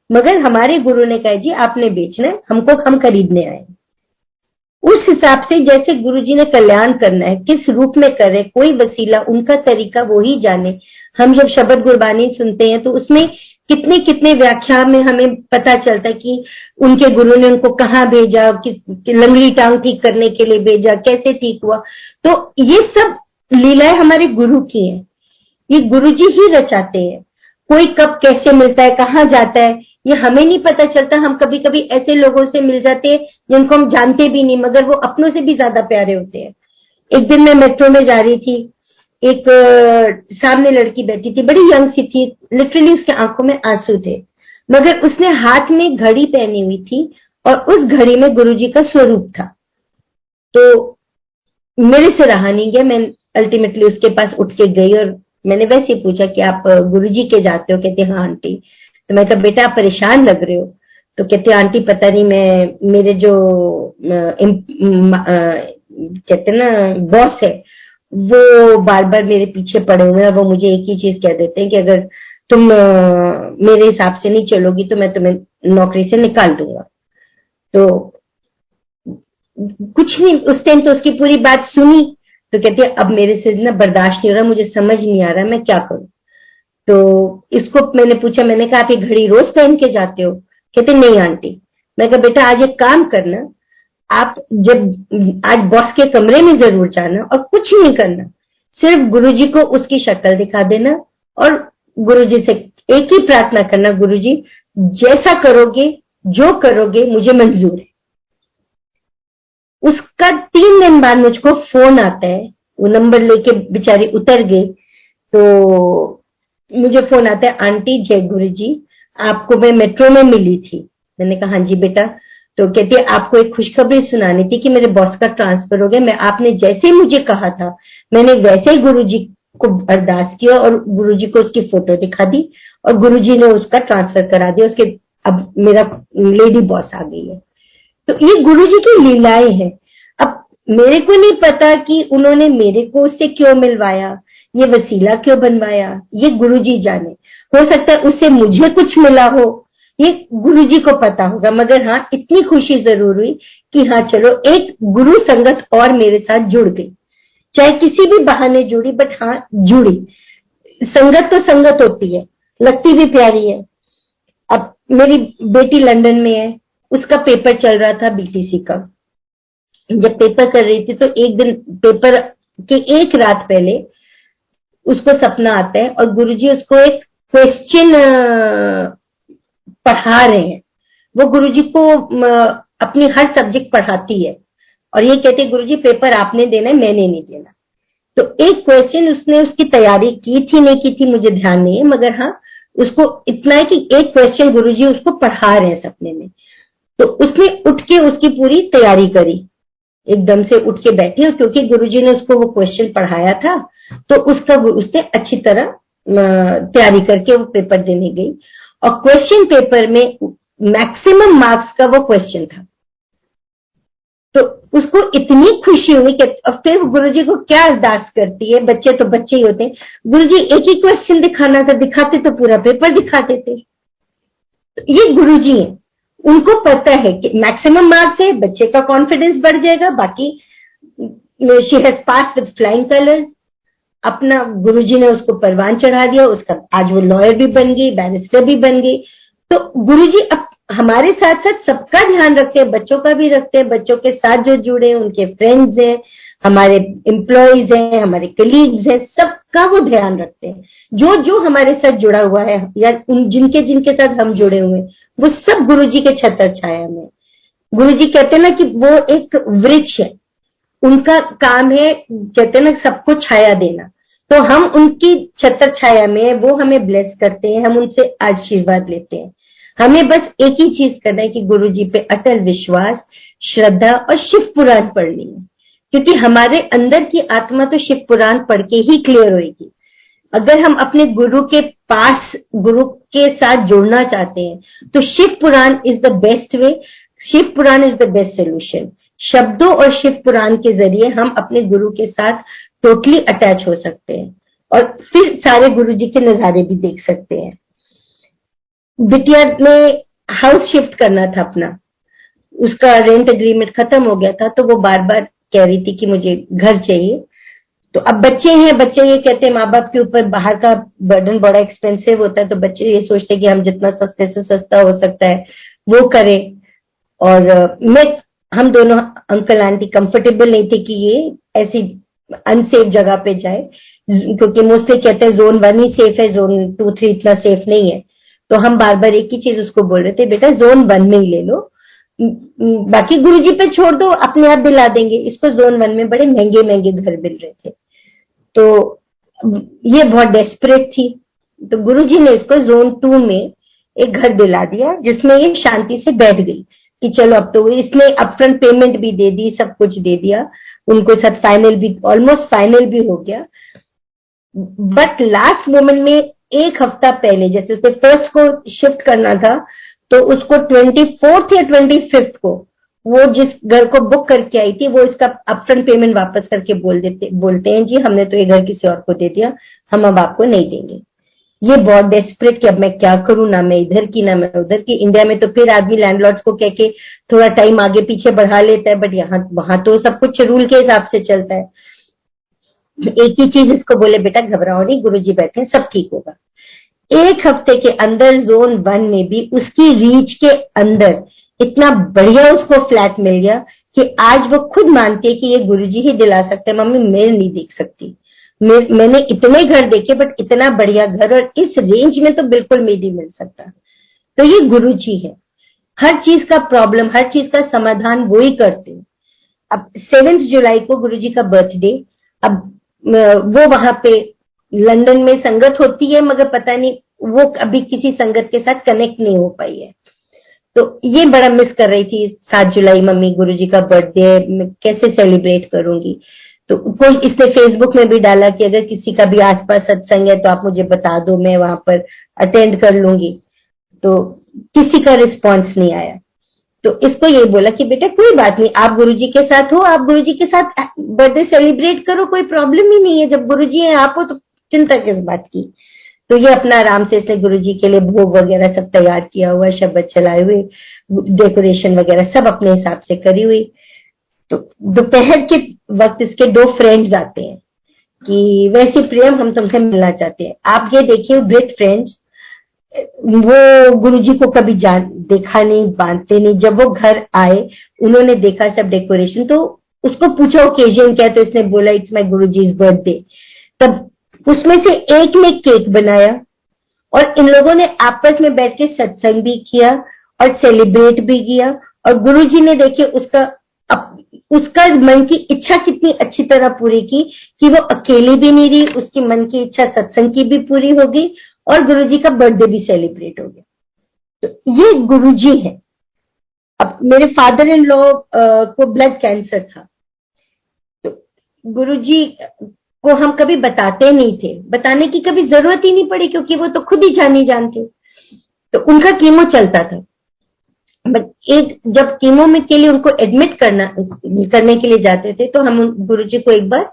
मगर हमारे गुरु ने कहा जी आपने बेचना है, हम खरीदने आए। उस हिसाब से जैसे गुरुजी ने कल्याण करना है, किस रूप में करे, कोई वसीला, उनका तरीका वो ही जाने। हम जब शब्द गुरबानी सुनते हैं तो उसमें कितने कितने व्याख्या में हमें पता चलता है कि उनके गुरु ने उनको कहाँ भेजा, कि लंगड़ी टांग ठीक करने के लिए भेजा, कैसे ठीक हुआ। तो ये सब लीलाएं हमारे गुरु की हैं, ये गुरु जी ही रचाते हैं। कोई कब कैसे मिलता है, कहाँ जाता है, ये हमें नहीं पता चलता। हम कभी कभी ऐसे लोगों से मिल जाते हैं जिनको हम जानते भी नहीं, मगर वो अपनों से भी ज्यादा प्यारे होते हैं। एक दिन मैं मेट्रो में जा रही थी, एक सामने लड़की बैठी थी, बड़ी यंग सी थी, लिटरली उसके आंखों में आंसू थे, मगर उसने हाथ में घड़ी पहनी हुई थी और उस घड़ी में गुरुजी का स्वरूप था। तो मेरे से रहा नहीं गया, मैं अल्टीमेटली उसके पास उठ के गई और मैंने वैसे ही पूछा कि आप गुरुजी के जाते हो? कहते हाँ आंटी। तो मैं कहा बेटा आप परेशान लग रहे हो। तो कहते आंटी पता नहीं, मैं मेरे जो कहते ना बॉस है, वो बार बार मेरे पीछे पड़े हुए हैं। वो मुझे एक ही चीज कह देते हैं कि अगर तुम मेरे हिसाब से नहीं चलोगी तो मैं तुम्हें नौकरी से निकाल दूंगा। तो कुछ नहीं, उस टाइम तो उसकी पूरी बात सुनी। तो कहते अब मेरे से ना बर्दाश्त नहीं हो रहा, मुझे समझ नहीं आ रहा मैं क्या करूं। तो इसको मैंने पूछा, मैंने कहा आप ये घड़ी रोज पहन के जाते हो? कहते नहीं आंटी। मैं कहा बेटा आज एक काम करना, आप जब आज बॉस के कमरे में जरूर जाना और कुछ नहीं करना, सिर्फ गुरुजी को उसकी शक्ल दिखा देना और गुरुजी से एक ही प्रार्थना करना, गुरुजी जैसा करोगे जो करोगे मुझे मंजूर है। उसका 3 दिन बाद मुझको फोन आता है, वो नंबर लेके बेचारी उतर गई। तो मुझे फोन आता है, आंटी जय गुरुजी, आपको मैं मेट्रो में मिली थी। मैंने कहा हाँ जी बेटा। तो कहती है आपको एक खुशखबरी सुनानी थी कि मेरे बॉस का ट्रांसफर हो गया। मैं आपने जैसे मुझे कहा था मैंने वैसे ही गुरुजी को अरदास किया और गुरुजी को उसकी फोटो दिखा दी और गुरुजी ने उसका ट्रांसफर करा दिया। उसके अब मेरा लेडी बॉस आ गई है। तो ये गुरुजी की लीलाएं हैं। अब मेरे को नहीं पता कि उन्होंने मेरे को उससे क्यों मिलवाया, ये वसीला क्यों बनवाया, ये गुरुजी जाने। हो सकता है उससे मुझे कुछ मिला हो, ये गुरुजी को पता होगा। मगर हाँ इतनी खुशी जरूर हुई कि हाँ चलो एक गुरु संगत और मेरे साथ जुड़ गई, चाहे किसी भी बहाने जुड़ी, बट हाँ जुड़ी। संगत तो संगत होती है, लगती भी प्यारी है। अब मेरी बेटी लंदन में है, उसका पेपर चल रहा था बीटीसी का। जब पेपर कर रही थी तो एक दिन पेपर के एक रात पहले उसको सपना आता है और गुरुजी उसको एक क्वेश्चन पढ़ा रहे हैं। वो गुरुजी को अपनी हर सब्जेक्ट पढ़ाती है और ये कहते हैं गुरुजी पेपर आपने देना है, मैंने नहीं देना। तो एक क्वेश्चन उसने उसकी तैयारी की थी नहीं की थी मुझे ध्यान नहीं है, मगर हाँ उसको इतना है कि एक क्वेश्चन गुरुजी उसको पढ़ा रहे हैं सपने में। तो उसने उठ के उसकी पूरी तैयारी करी, एकदम से उठ के बैठी, क्योंकि गुरुजी ने उसको वो क्वेश्चन पढ़ाया था। तो उसने अच्छी तरह तैयारी करके वो पेपर देने गई और क्वेश्चन पेपर में मैक्सिमम मार्क्स का वो क्वेश्चन था। तो उसको इतनी खुशी हुई कि अब फिर गुरुजी को क्या अरदास करती है, बच्चे तो बच्चे ही होते हैं, गुरुजी एक ही क्वेश्चन दिखाना था, दिखाते तो पूरा पेपर दिखा देते। तो ये गुरुजी हैं, उनको पता है कि मैक्सिमम मार्क्स है, बच्चे का कॉन्फिडेंस बढ़ जाएगा, बाकी she has pass with flying colours. अपना गुरुजी ने उसको परवान चढ़ा दिया, उसका आज वो लॉयर भी बन गई, बैरिस्टर भी बन गई। तो गुरुजी अब हमारे साथ साथ सबका ध्यान रखते हैं, बच्चों का भी रखते हैं, बच्चों के साथ जो जुड़े हैं उनके फ्रेंड्स हैं, हमारे एम्प्लॉयज हैं, हमारे कलीग्स हैं, सबका वो ध्यान रखते हैं। जो जो हमारे साथ जुड़ा हुआ है या जिनके जिनके साथ हम जुड़े हुए हैं वो सब गुरुजी के छत्र छाया में। गुरुजी कहते हैं ना कि वो एक वृक्ष है, उनका काम है कहते हैं ना सबको छाया देना। तो हम उनकी छत्र छाया में, वो हमें ब्लेस करते हैं, हम उनसे आशीर्वाद लेते हैं। हमें बस एक ही चीज करना है कि गुरुजी पे अटल विश्वास, श्रद्धा और शिव पुराण पढ़नी है, क्योंकि हमारे अंदर की आत्मा तो शिव पुराण पढ़ के ही क्लियर होगी। अगर हम अपने गुरु के पास, गुरु के साथ जुड़ना चाहते हैं तो Shiv Puran is the best way, Shiv Puran is the best solution. शब्दों और शिव पुराण के जरिए हम अपने गुरु के साथ टोटली अटैच हो सकते हैं और फिर सारे गुरुजी के नजारे भी देख सकते हैं। बिटिया ने हाउस शिफ्ट करना था अपना, उसका रेंट एग्रीमेंट खत्म हो गया था, तो वो बार बार कह रही थी कि मुझे घर चाहिए। तो अब बच्चे हैं, बच्चे ये कहते हैं माँ बाप के ऊपर बाहर का बर्डन बड़ा एक्सपेंसिव होता है, तो बच्चे ये सोचते हैं कि हम जितना सस्ते से सस्ता हो सकता है वो करें। और मैं हम दोनों अंकल आंटी कंफर्टेबल नहीं थे कि ये ऐसी अनसेफ जगह पे जाए, क्योंकि मोस्टली कहते हैं जोन 1 ही सेफ है, जोन 2 3 इतना सेफ नहीं है। तो हम बार बार एक ही चीज उसको बोल रहे थे, बेटा जोन 1 में ही ले लो, बाकी गुरुजी पे छोड़ दो, अपने आप दिला देंगे। इसको जोन 1 में बड़े महंगे महंगे घर मिल रहे थे, तो ये बहुत डेस्परेट थी। तो गुरुजी ने इसको जोन 2 में एक घर दिला दिया, जिसमें ये शांति से बैठ गई कि चलो अब तो इसने अपफ्रंट पेमेंट भी दे दी, सब कुछ दे दिया उनको, साथ फाइनल भी ऑलमोस्ट फाइनल भी हो गया। बट लास्ट मोमेंट में एक हफ्ता पहले, जैसे उसे फर्स्ट को शिफ्ट करना था, तो उसको 24th या 25th को वो जिस घर को बुक करके आई थी, वो इसका अपफ्रंट पेमेंट वापस करके बोलते हैं जी हमने तो ये घर किसी और को दे दिया, हम अब आपको नहीं देंगे। ये बहुत डेस्परेट कि अब मैं क्या करूं, ना मैं इधर की ना मैं उधर की। इंडिया में तो फिर आदमी लैंडलॉर्ड को कह के थोड़ा टाइम आगे पीछे बढ़ा लेता है, बट यहाँ वहां तो सब कुछ रूल के हिसाब से चलता है। एक ही चीज इसको बोले, बेटा घबराओ नहीं, गुरुजी बैठे सब ठीक होगा। एक हफ्ते के अंदर जोन 1 में भी उसकी रीच के अंदर इतना बढ़िया उसको फ्लैट मिल गया कि आज वो खुद मानती है कि ये गुरुजी ही दिला सकते हैं, मम्मी मैं नहीं देख सकती। मैंने इतने घर देखे बट इतना बढ़िया घर और इस रेंज में तो बिल्कुल में नहीं मिल सकता। तो ये गुरुजी है, हर चीज का प्रॉब्लम, हर चीज का समाधान वो ही करते हैं। अब 7 जुलाई को गुरुजी का बर्थडे, अब वो वहां पे लंदन में संगत होती है, मगर पता नहीं वो अभी किसी संगत के साथ कनेक्ट नहीं हो पाई है। तो ये बड़ा मिस कर रही थी 7 जुलाई, मम्मी गुरुजी का बर्थडे कैसे सेलिब्रेट करूंगी। तो कोई इसने फेसबुक में भी डाला कि अगर किसी का भी आसपास सत्संग है तो आप मुझे बता दो, मैं वहां पर अटेंड कर लूंगी। तो किसी का रिस्पॉन्स नहीं आया। तो इसको ये बोला कि बेटा कोई बात नहीं, आप गुरुजी के साथ हो, आप गुरुजी के साथ बर्थडे सेलिब्रेट करो, कोई प्रॉब्लम ही नहीं है, जब गुरुजी हैं आप हो तो चिंता किस बात की। तो ये अपना आराम से इसने गुरुजी के लिए भोग वगैरह सब तैयार किया हुआ, शब्द चलाए हुए, डेकोरेशन वगैरह सब अपने हिसाब से करी हुई। तो दोपहर के वक्त इसके 2 फ्रेंड्स आते हैं कि वैसे प्रियम हम तुमसे मिलना चाहते हैं। आप ये देखिए ग्रेट फ्रेंड्स, वो गुरुजी को कभी देखा नहीं, बांधते नहीं। जब वो घर आए उन्होंने देखा सब डेकोरेशन, तो उसको पूछा ओकेजन क्या है, तो इसने बोला इट्स माय गुरुजी's बर्थडे। तब उसमें से एक ने केक बनाया और इन लोगों ने आपस में बैठ के सत्संग भी किया और सेलिब्रेट भी किया। और गुरुजी ने देखिए उसका मन की इच्छा कितनी अच्छी तरह पूरी की कि वो अकेली भी नहीं रही, उसकी मन की इच्छा सत्संग की भी पूरी हो गई और गुरुजी का बर्थडे भी सेलिब्रेट हो गया। तो ये गुरुजी है। अब मेरे फादर इन लॉ को ब्लड कैंसर था, तो गुरुजी को हम कभी बताते नहीं थे, बताने की कभी जरूरत ही नहीं पड़ी क्योंकि वो तो खुद ही जानी जानते। तो उनका कीमो चलता था, बट एक जब कीमो में के लिए उनको एडमिट करने के लिए जाते थे, तो हम गुरुजी को एक बार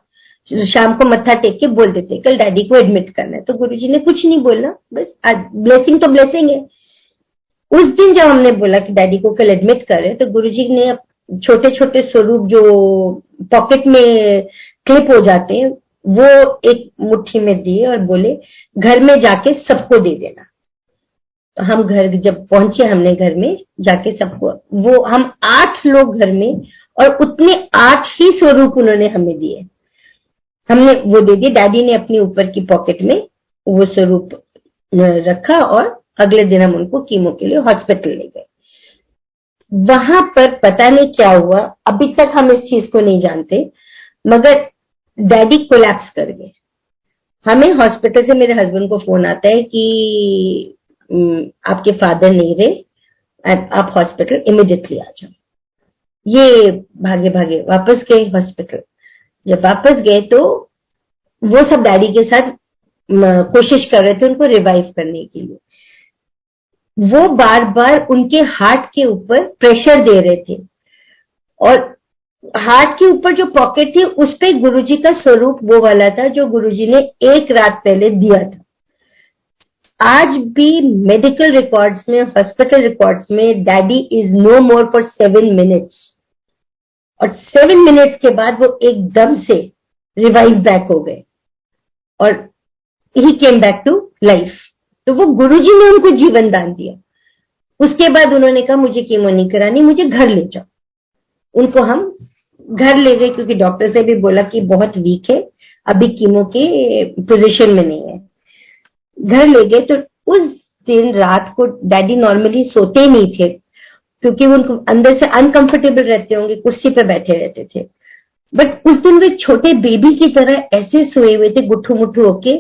शाम को मत्था टेक के बोल देते कल डैडी को एडमिट करना है। तो गुरुजी ने कुछ नहीं बोला, बस आज ब्लेसिंग तो ब्लेसिंग है। उस दिन जब हमने बोला कि डैडी को कल एडमिट कर रहे, तो गुरुजी ने छोटे छोटे स्वरूप जो पॉकेट में क्लिप हो जाते हैं वो एक मुट्ठी में दिए और बोले घर में जाके सबको दे देना। तो हम घर जब पहुंचे, हमने घर में जाके सबको, वो हम 8 लोग घर में, और उतने 8 ही स्वरूप उन्होंने हमें दिए, हमने वो दे दिए। डैडी ने अपनी ऊपर की पॉकेट में वो स्वरूप रखा और अगले दिन हम उनको कीमो के लिए हॉस्पिटल ले गए। वहां पर पता नहीं क्या हुआ, अभी तक हम इस चीज को नहीं जानते, मगर डैडी कोलैप्स कर गए। हमें हॉस्पिटल से मेरे हस्बैंड को फोन आता है कि आपके फादर नहीं रहे, आप हॉस्पिटल इमीडिएटली आ जाओ। ये भागे भागे वापस गए हॉस्पिटल। जब वापस गए तो वो सब डैडी के साथ कोशिश कर रहे थे उनको रिवाइव करने के लिए। वो बार बार उनके हार्ट के ऊपर प्रेशर दे रहे थे और हार्ट के ऊपर जो पॉकेट थी उस पे गुरुजी का स्वरूप वो वाला था जो गुरुजी ने एक रात पहले दिया था। आज भी मेडिकल रिकॉर्ड्स में, हॉस्पिटल रिकॉर्ड्स में daddy is no more for 7 minutes, और 7 मिनट्स के बाद वो एकदम से रिवाइव बैक हो गए और ही केम बैक टू लाइफ। तो वो गुरुजी ने उनको जीवन दान दिया। उसके बाद उन्होंने कहा मुझे कीमो नहीं करानी, मुझे घर ले जाओ। उनको हम घर ले गए क्योंकि डॉक्टर से भी बोला कि बहुत वीक है, अभी कीमो के पोजीशन में नहीं है। घर ले गए तो उस दिन रात को डैडी नॉर्मली सोते नहीं थे क्योंकि वो उनको अंदर से अनकंफर्टेबल रहते होंगे, कुर्सी पे बैठे रहते थे। बट उस दिन वो एक छोटे बेबी की तरह ऐसे सोए हुए थे गुट्ठू मुट्ठू होके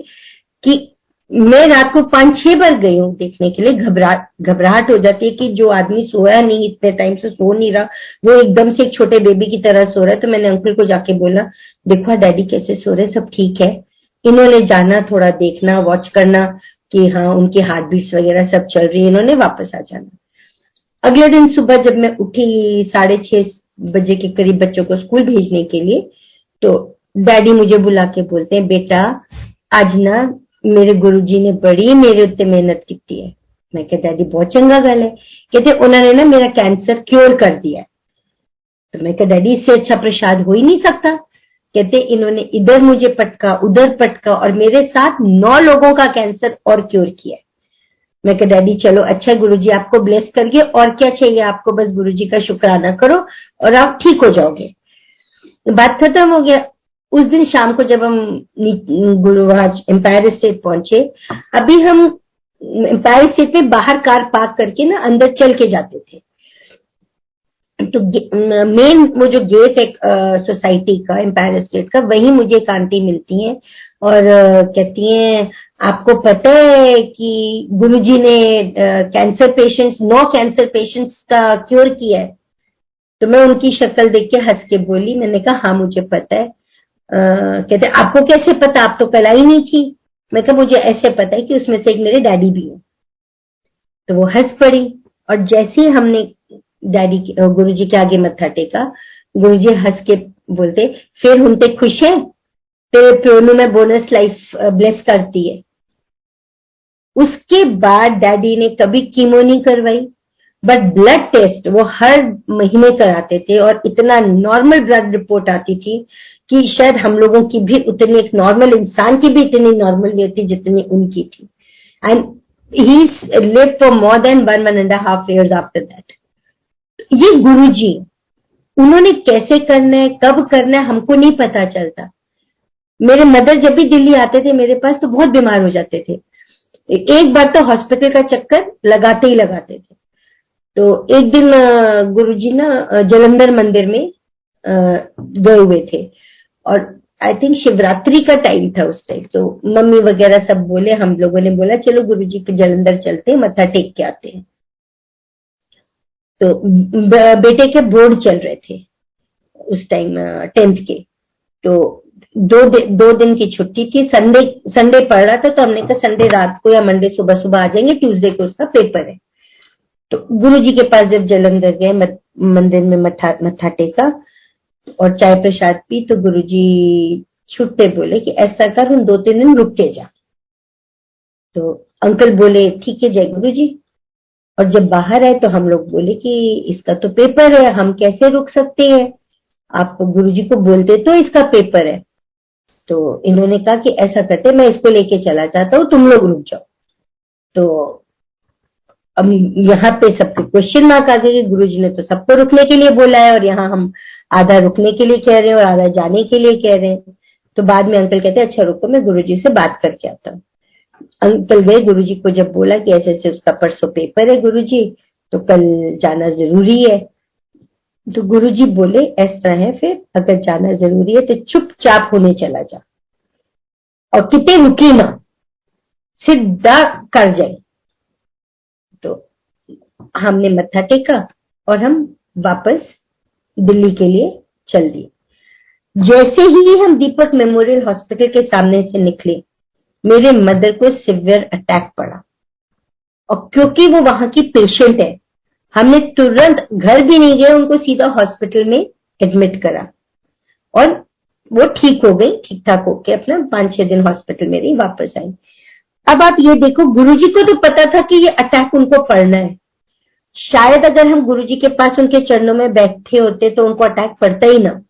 कि मैं रात को 5-6 बार गई हूँ देखने के लिए। घबराहट हो जाती है कि जो आदमी सोया नहीं, इतने टाइम से सो नहीं रहा, वो एकदम से एक छोटे बेबी की तरह सो रहा है। तो मैंने अंकल को जाके बोला, देखो डैडी कैसे सो रहे, सब ठीक है। इन्होंने जाना, थोड़ा देखना, वॉच करना कि हाँ उनकी हार्ट बीट्स वगैरह सब चल रही है, इन्होंने वापस आ जाना। अगले दिन सुबह जब मैं उठी 6:30 बजे के करीब बच्चों को स्कूल भेजने के लिए, तो डैडी मुझे बुला के बोलते हैं, बेटा आज ना मेरे गुरुजी ने बड़ी मेरे उत्ते मेहनत की है। मैं कहा डैडी बहुत चंगा गल है। कहते उन्होंने ना मेरा कैंसर क्योर कर दिया है। तो मैं कहा डैडी इससे अच्छा प्रसाद हो ही नहीं सकता। कहते इन्होंने इधर मुझे पटका, उधर पटका और मेरे साथ 9 लोगों का कैंसर और क्योर किया है। मैं कहा डैडी चलो अच्छा गुरुजी आपको ब्लेस करिए, और क्या चाहिए आपको, बस गुरुजी का शुक्राना करो और आप ठीक हो जाओगे। बात खत्म हो गया। उस दिन शाम को जब हम गुरुवार एम्पायर स्टेट पहुंचे, अभी हम एम्पायर स्टेट में बाहर कार पार्क करके ना अंदर चल के जाते थे। तो मेन वो जो गेट है सोसाइटी का, एम्पायर स्टेट का, वहीं मुझे एक आंटी मिलती हैं और कहती हैं आपको पता है कि गुरुजी ने कैंसर पेशेंट्स 9 कैंसर पेशेंट्स का क्योर किया है। तो मैं उनकी शक्ल देख के हंस के बोली, मैंने कहा हाँ मुझे पता है। कहते आपको कैसे पता, आप तो कल आई नहीं थी। मैं कहा मुझे ऐसे पता है कि उसमें से एक मेरे डैडी भी है। तो वो हंस पड़ी और जैसे ही हमने डैडी गुरुजी के आगे मत्था टेका, गुरुजी हंस के बोलते फिर हुनते खुश है, तेरे प्योनू में बोनस लाइफ ब्लेस करती है। उसके बाद डैडी ने कभी कीमो नहीं करवाई, बट ब्लड टेस्ट वो हर महीने कराते थे और इतना नॉर्मल ब्लड रिपोर्ट आती थी कि शायद हम लोगों की भी उतनी, एक नॉर्मल इंसान की भी इतनी नॉर्मल नहीं होती जितनी उनकी थी। And he lived for more than 1.5 years after that. ये गुरुजी, उन्होंने कैसे करना है, कब करना है, हमको नहीं पता चलता। मेरे मदर जब भी दिल्ली आते थे मेरे पास तो बहुत बीमार हो जाते थे। एक बार तो हॉस्पिटल का चक्कर लगाते ही लगाते थे। तो एक दिन गुरुजी ना जलंधर मंदिर में गए हुए थे और आई थिंक शिवरात्रि का टाइम था उस टाइम। तो मम्मी वगैरह सब बोले, हम लोगों ने बोला चलो गुरुजी के जलंधर चलते हैं, मत्था टेक के आते हैं। तो बेटे के बोर्ड चल रहे थे उस टाइम 10th के। तो 2 दिन की छुट्टी थी, संडे पड़ रहा था। तो हमने कहा संडे रात को या मंडे सुबह सुबह आ जाएंगे, ट्यूसडे को उसका पेपर है। तो गुरुजी के पास जब जलंधर गए, मंदिर में मत्था टेका और चाय प्रसाद पी, तो गुरुजी छुट्टे बोले कि ऐसा कर उन 2-3 दिन रुक के जा। तो अंकल बोले ठीक है जय गुरुजी। और जब बाहर आए तो हम लोग बोले कि इसका तो पेपर है, हम कैसे रुक सकते हैं, आप गुरुजी को बोलते तो इसका पेपर है। तो इन्होंने कहा कि ऐसा करते मैं इसको लेके चला जाता हूँ, तुम लोग रुक जाओ। तो अब यहाँ पे सबके क्वेश्चन मार्क आ गए कि गुरुजी ने तो सबको रुकने के लिए बोला है और यहाँ हम आधा रुकने के लिए कह रहे हैं और आधा जाने के लिए कह रहे हैं। तो बाद में अंकल कहते अच्छा रुको मैं गुरुजी से बात करके आता हूँ। अंकल गए, गुरुजी को जब बोला कि ऐसे ऐसे उसका परसों पेपर है गुरुजी, तो कल जाना जरूरी है। तो गुरुजी बोले ऐसा है, फिर अगर जाना जरूरी है तो चुपचाप होने चला जा और कितने रुकी ना, सीधा कर जाए। तो हमने मत्था टेका और हम वापस दिल्ली के लिए चल दिए। जैसे ही हम दीपक मेमोरियल हॉस्पिटल के सामने से निकले, मेरे मदर को सिवियर अटैक पड़ा और क्योंकि वो वहां की पेशेंट है, हमने तुरंत घर भी नहीं गए, उनको सीधा हॉस्पिटल में एडमिट करा और वो ठीक हो गई, ठीक ठाक होके अपना 5-6 दिन हॉस्पिटल में रही, वापस आई। अब आप ये देखो, गुरुजी को तो पता था कि ये अटैक उनको पड़ना है। शायद अगर हम गुरुजी के पास उनके चरणों में बैठे होते तो उनको अटैक पड़ता ही ना।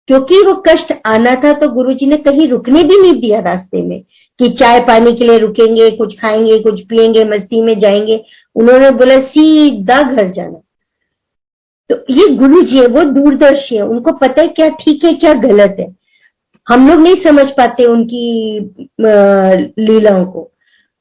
क्योंकि वो कष्ट आना था तो गुरुजी ने कहीं रुकने भी नहीं दिया रास्ते में कि चाय पानी के लिए रुकेंगे, कुछ खाएंगे, कुछ पिएंगे, मस्ती में जाएंगे। उन्होंने बोला सीधा घर जाना। तो ये गुरुजी है, वो दूरदर्शी है, उनको पता है क्या ठीक है क्या गलत है। हम लोग नहीं समझ पाते उनकी लीलाओं को,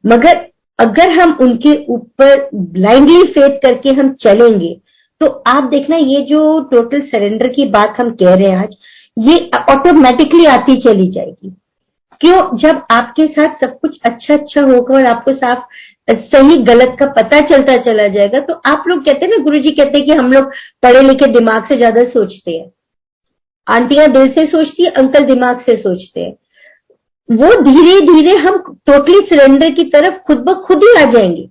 मगर अगर हम उनके ऊपर ब्लाइंडली फेथ करके हम चलेंगे तो आप देखना ये जो टोटल सरेंडर की बात हम कह रहे हैं आज, ये ऑटोमेटिकली आती चली जाएगी। क्यों? जब आपके साथ सब कुछ अच्छा अच्छा होगा और आपको साफ सही गलत का पता चलता चला जाएगा, तो आप लोग कहते हैं ना, गुरुजी कहते हैं कि हम लोग पढ़े लिखे दिमाग से ज्यादा सोचते हैं, आंटियां दिल से सोचती है, अंकल दिमाग से सोचते हैं। वो धीरे धीरे हम टोटली सरेंडर की तरफ खुद ब खुद ही आ जाएंगे।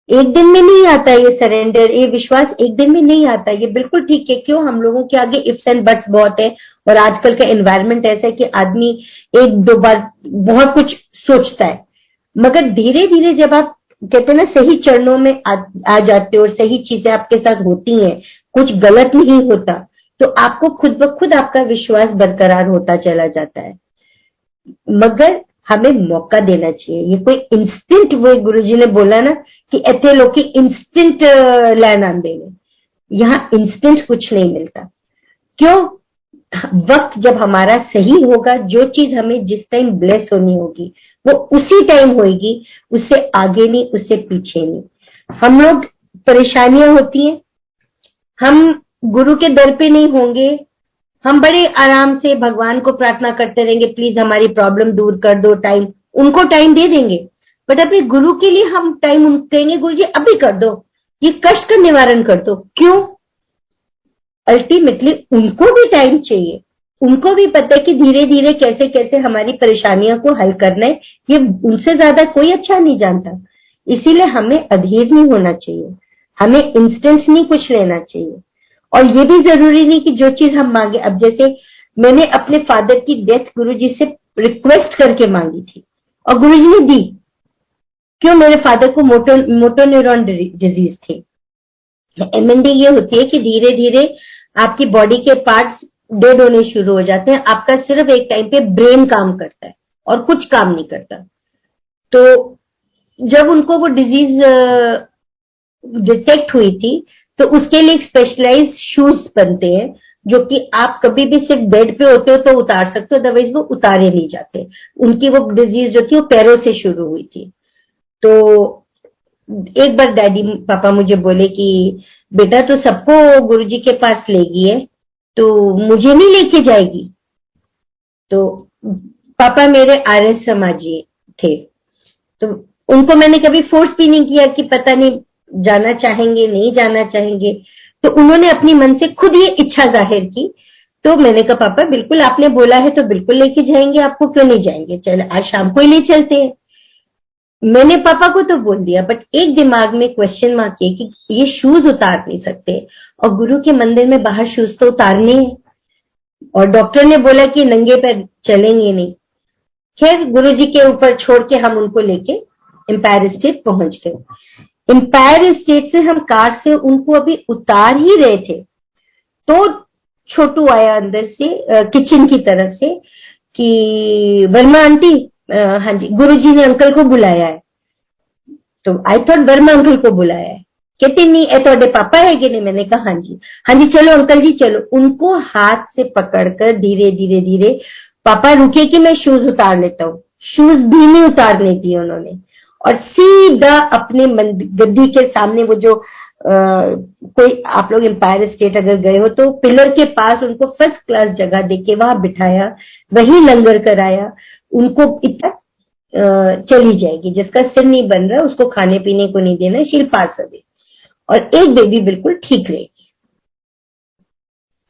एक दिन में नहीं आता ये सरेंडर, ये विश्वास एक दिन में नहीं आता। ये बिल्कुल ठीक है। क्यों? हम लोगों के आगे इफ्स एंड बट्स बहुत है, और आजकल का एनवायरनमेंट ऐसा है कि आदमी एक दो बार बहुत कुछ सोचता है। मगर धीरे धीरे जब आप कहते हैं ना सही चरणों में आ जाते हो और सही चीजें आपके साथ होती हैं, कुछ गलत नहीं होता, तो आपको खुद ब खुद आपका विश्वास बरकरार होता चला जाता है। मगर हमें मौका देना चाहिए। ये कोई इंस्टेंट, वो गुरुजी ने बोला ना कि एथे लोग इंस्टेंट लैन आंदे ने, यहाँ इंस्टेंट कुछ नहीं मिलता। क्यों? वक्त जब हमारा सही होगा, जो चीज हमें जिस टाइम ब्लेस होनी होगी वो उसी टाइम होगी, उससे आगे नहीं, उससे पीछे नहीं। हम लोग परेशानियां होती हैं, हम गुरु के दर पे नहीं होंगे, हम बड़े आराम से भगवान को प्रार्थना करते रहेंगे, प्लीज हमारी प्रॉब्लम दूर कर दो, टाइम उनको टाइम दे देंगे। बट अपने गुरु के लिए हम टाइम कहेंगे गुरु जी अभी कर दो, ये कष्ट का निवारण कर दो। क्यों? अल्टीमेटली उनको भी टाइम चाहिए, उनको भी पता है कि धीरे धीरे कैसे कैसे हमारी परेशानियों को हल करना है, ये उनसे ज्यादा कोई अच्छा नहीं जानता। इसीलिए हमें अधीर नहीं होना चाहिए, हमें इंस्टेंट नहीं कुछ लेना चाहिए। और ये भी जरूरी नहीं कि जो चीज हम मांगे, अब जैसे मैंने अपने फादर की डेथ गुरुजी से रिक्वेस्ट करके मांगी थी और गुरुजी ने दी। क्यों? मेरे फादर को मोटो न्यूरॉन डिजीज थी। एमएनडी ये होती है कि धीरे धीरे आपकी बॉडी के पार्ट्स डेड होने शुरू हो जाते हैं, आपका सिर्फ एक टाइम पे ब्रेन काम करता है और कुछ काम नहीं करता। तो जब उनको वो डिजीज डिटेक्ट हुई थी तो उसके लिए स्पेशलाइज्ड शूज बनते हैं, जो कि आप कभी भी सिर्फ बेड पे होते हो तो उतार सकते हो, अदरवाइज वो उतारे नहीं जाते। उनकी वो डिजीज जो थी वो पैरों से शुरू हुई थी। तो एक बार डैडी पापा मुझे बोले कि बेटा तो सबको गुरुजी के पास ले गई है, तो मुझे नहीं लेके जाएगी? तो पापा मेरे आर्य समाजी थे, तो उनको मैंने कभी फोर्स भी नहीं किया कि पता नहीं जाना चाहेंगे नहीं जाना चाहेंगे। तो उन्होंने अपनी मन से खुद ये इच्छा जाहिर की। तो मैंने कहा पापा बिल्कुल आपने बोला है तो बिल्कुल लेके जाएंगे, आपको क्यों नहीं जाएंगे, चल आज शाम को ही ले चलते हैं। मैंने पापा को तो बोल दिया, बट एक दिमाग में क्वेश्चन मार्क है कि ये शूज उतार नहीं सकते और गुरु के मंदिर में बाहर शूज तो उतारने हैं, और डॉक्टर ने बोला कि नंगे पैर चलेंगे नहीं। खैर गुरुजी के ऊपर छोड़ के हम उनको लेके एम्पायर स्टेट पहुंच गए। एम्पायर स्टेट से हम कार से उनको अभी उतार ही रहे थे तो छोटू आया अंदर से किचन की तरफ से कि वर्मा आंटी, हाँ जी गुरुजी ने अंकल को बुलाया है। तो आई थॉट वर्मा अंकल को बुलाया है। कहते नहीं ए थोड़े पापा है कि नहीं? मैंने कहा हाँ जी। हाँ जी चलो अंकल जी चलो। उनको हाथ से पकड़कर धीरे धीरे धीरे, पापा रुके कि मैं शूज उतार लेता हूँ। शूज भी नहीं उतारने दिए उन्होंने, और सीधा अपने गद्दी के सामने वो जो कोई आप लोग एम्पायर स्टेट अगर गए हो तो पिलर के पास उनको फर्स्ट क्लास जगह देके वहां बिठाया, वही लंगर कराया। उनको इतना चली जाएगी, जिसका सिर नहीं बन रहा उसको खाने पीने को नहीं देना, शील पास अवे, और एक बेबी बिल्कुल ठीक रहेगी।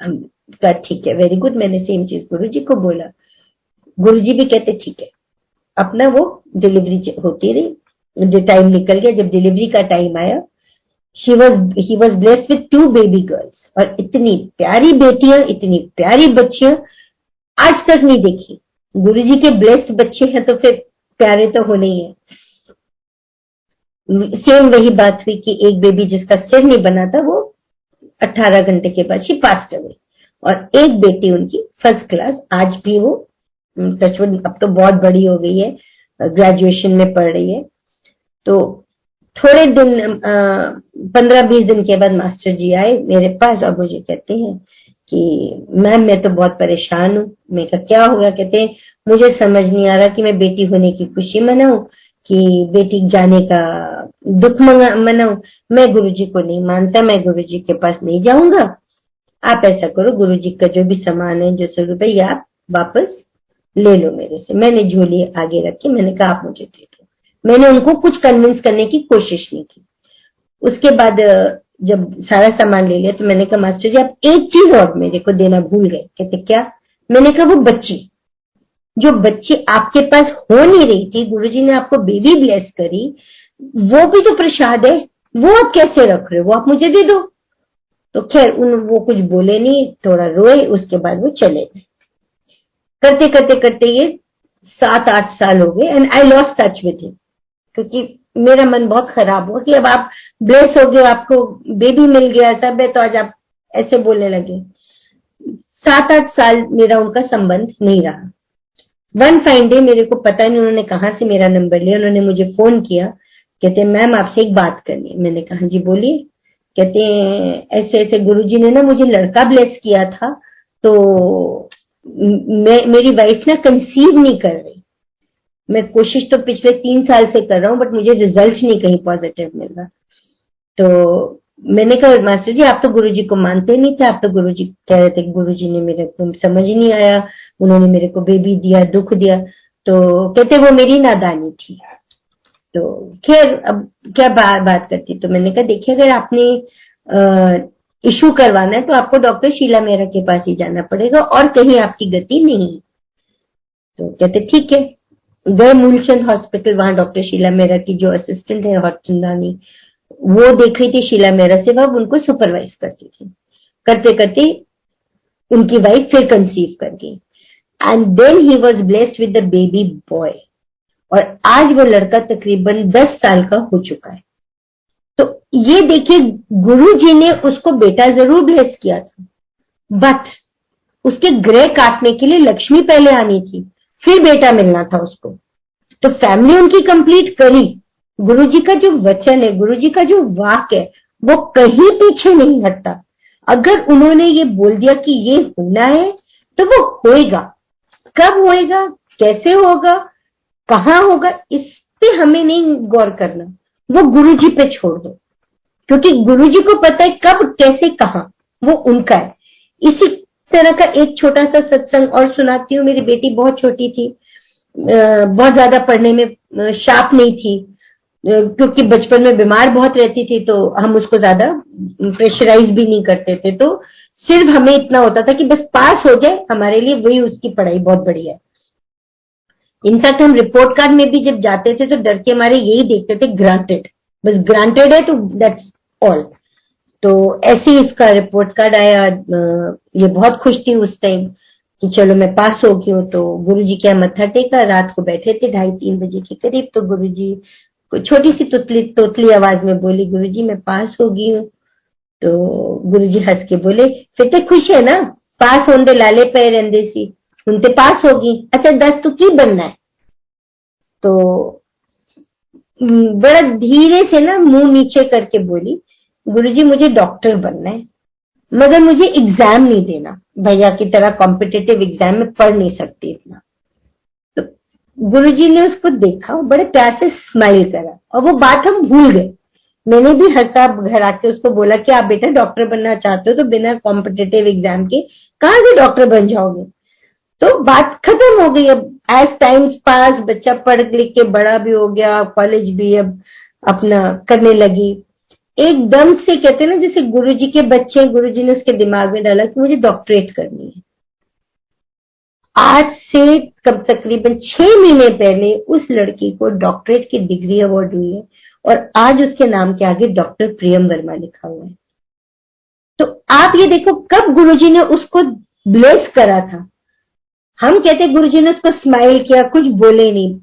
हम कहा ठीक है, वेरी गुड। मैंने सेम चीज गुरुजी को बोला, गुरुजी भी कहते ठीक है। अपना वो डिलीवरी होती रही, जो टाइम निकल गया। जब डिलीवरी का टाइम आया, ही was blessed with 2 baby girls, और इतनी प्यारी बेटियां, इतनी प्यारी बच्चियां आज तक नहीं देखी। गुरुजी के ब्लेस्ड बच्चे हैं तो फिर प्यारे तो होने ही है। सेम वही बात हुई कि एक बेबी जिसका सिर नहीं बना था वो 18 घंटे के बाद शी पास्ट अवे। और एक बेटी उनकी फर्स्ट क्लास, आज भी वो टचवुड अब तो बहुत बड़ी हो गई है, ग्रेजुएशन में पढ़ रही है। तो थोड़े दिन 15-20 दिन के बाद मास्टर जी आए मेरे पास और मुझे कहते हैं कि मैम मैं तो बहुत परेशान हूँ। मैं कहा क्या हो गया? कहते हैं मुझे समझ नहीं आ रहा कि मैं बेटी होने की खुशी मनाऊं कि बेटी जाने का दुख मनाऊं। मैं गुरुजी को नहीं मानता, मैं गुरुजी के पास नहीं जाऊंगा। आप ऐसा करो, गुरुजी का जो भी सामान है, जो 100 रुपए आप वापस ले लो मेरे से। मैंने झोली आगे रखी, मैंने कहा आप मुझे दे दो। मैंने उनको कुछ कन्विंस करने की कोशिश नहीं की। उसके बाद जब सारा सामान ले लिया तो मैंने कहा मास्टर जी आप एक चीज और मेरे को देना भूल गए। कहते क्या? मैंने कहा वो बच्ची, जो बच्ची आपके पास हो नहीं रही थी, गुरुजी ने आपको बेबी ब्लेस करी, वो भी तो प्रसाद है, वो आप कैसे रख रहे हो? वो आप मुझे दे दो। तो खैर वो कुछ बोले नहीं, थोड़ा रोए, उसके बाद वो चले गए। करते करते करते ये 7-8 साल हो गए and I lost touch with him, क्योंकि मेरा मन बहुत खराब हुआ कि अब आप ब्लेस हो गए, आपको बेबी मिल गया, सब है, तो आज आप ऐसे बोलने लगे। 7-8 साल मेरा उनका संबंध नहीं रहा। वन फाइन डे मेरे को पता नहीं उन्होंने कहां से मेरा नंबर लिया, उन्होंने मुझे फोन किया, कहते मैम आपसे एक बात करनी है। मैंने कहा जी बोलिए। कहते ऐसे ऐसे गुरुजी ने ना मुझे लड़का ब्लेस किया था, तो मेरी वाइफ ना कंसीव नहीं कर रही। मैं कोशिश तो पिछले 3 साल से कर रहा हूं, बट मुझे रिजल्ट नहीं कहीं पॉजिटिव मिल रहा। तो मैंने कहा मास्टर जी आप तो गुरुजी को मानते नहीं थे, आप तो गुरुजी कह रहे थे गुरुजी ने मेरे को समझ नहीं आया, उन्होंने मेरे को बेबी दिया, दुख दिया। तो कहते वो मेरी नादानी थी। तो खैर अब क्या बात करती। तो मैंने कहा देखिए अगर आपने इशू करवाना है तो आपको डॉक्टर शीला मेहरा के पास ही जाना पड़ेगा और कहीं आपकी गति नहीं। तो कहते ठीक है। गए मूलचंद हॉस्पिटल, वहां डॉक्टर शीला मेहरा की जो असिस्टेंट है हॉटचंदानी, वो देख रही थी शीला मेहरा से, वह उनको सुपरवाइज करती थी। करते करते उनकी वाइफ फिर कंसीव कर गई and then he was blessed with the baby boy. और आज वो लड़का तकरीबन 10 साल का हो चुका है। तो ये देखिए गुरु जी ने उसको बेटा जरूर ब्लेस किया था, बट उसके ग्रह काटने के लिए लक्ष्मी पहले आनी थी, फिर बेटा मिलना था उसको। तो फैमिली उनकी कंप्लीट करी। गुरुजी का जो वचन है, गुरुजी का जो वाक है, वो कहीं पीछे नहीं हटता। अगर उन्होंने ये बोल दिया कि ये होना है तो वो होएगा। कब होएगा, कैसे होगा, कहां होगा, इस पे हमें नहीं गौर करना, वो गुरुजी पे छोड़ दो, क्योंकि गुरुजी को पता है कब कैसे कहां, वो उनका है। इसी तरह का एक छोटा सा सत्संग और सुनाती हूँ। मेरी बेटी बहुत छोटी थी, बहुत ज्यादा पढ़ने में शार्प नहीं थी, क्योंकि बचपन में बीमार बहुत रहती थी, तो हम उसको ज्यादा प्रेशराइज भी नहीं करते थे। तो सिर्फ हमें इतना होता था कि बस पास हो जाए, हमारे लिए वही उसकी पढ़ाई बहुत बढ़िया है। इनफैक्ट हम रिपोर्ट कार्ड में भी जब जाते थे तो डर के मारे यही देखते थे, ग्रांटेड, बस ग्रांटेड है तो दैट्स ऑल। तो ऐसे ही इसका रिपोर्ट कार्ड आया। ये बहुत खुश थी उस टाइम कि चलो मैं पास हो गई हूँ। तो गुरुजी क्या मत्था टेका, रात को बैठे थे 2:30-3 बजे के करीब। तो गुरुजी छोटी सी तोतली आवाज में बोली, गुरुजी मैं पास हो गई हूँ। तो गुरुजी हंस के बोले, फिर तो खुश है ना, पास होंदे लाले पे रहंदे सी, उनते पास होगी। अच्छा दस तू की बनना है? तो बड़ा धीरे से ना मुंह नीचे करके बोली, गुरुजी मुझे डॉक्टर बनना है, मगर मुझे एग्जाम नहीं देना, भैया की तरह कॉम्पिटिटिव एग्जाम में पढ़ नहीं सकती इतना। तो गुरुजी ने उसको देखा, बड़े प्यार से स्माइल करा और वो बात हम भूल गए। मैंने भी हंसा, घर आके उसको बोला कि आप बेटा डॉक्टर बनना चाहते हो तो बिना कॉम्पिटिटिव एग्जाम के कहां से डॉक्टर बन जाओगे। तो बात खत्म हो गई। अब एज टाइम्स पास, बच्चा पढ़ लिख के बड़ा भी हो गया, कॉलेज भी अब अपना करने लगी। एकदम से कहते ना जैसे गुरुजी के बच्चे, गुरुजी ने उसके दिमाग में डाला कि मुझे डॉक्टरेट करनी है। आज से कब तकरीबन 6 महीने पहले उस लड़की को डॉक्टरेट की डिग्री अवार्ड हुई है और आज उसके नाम के आगे डॉक्टर प्रियम वर्मा लिखा हुआ है। तो आप ये देखो कब गुरुजी ने उसको ब्लेस करा था। हम कहते गुरुजी ने उसको स्माइल किया, कुछ बोले नहीं,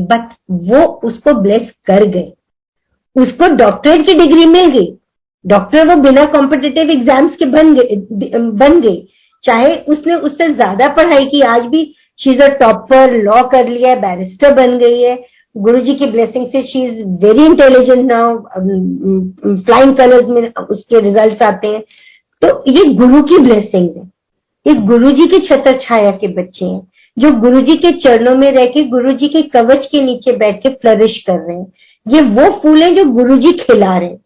बट वो उसको ब्लेस कर गए, उसको डॉक्टरेट की डिग्री मिल गई। डॉक्टर वो बिना कॉम्पिटिटिव एग्जाम्स के बन गई। चाहे उसने उससे ज्यादा पढ़ाई की, आज भी she is a topper, law कर लिया है, बैरिस्टर बन गई है, गुरुजी की ब्लेसिंग से she is very intelligent now, flying colours में उसके रिजल्ट्स आते हैं। तो ये गुरु की ब्लेसिंग्स है, ये गुरुजी की छत्र छाया के बच्चे हैं जो गुरुजी के चरणों में रह के गुरुजी के कवच के नीचे बैठ के फ्लरिश कर रहे हैं। ये वो फूल हैं जो गुरुजी खिला रहे हैं।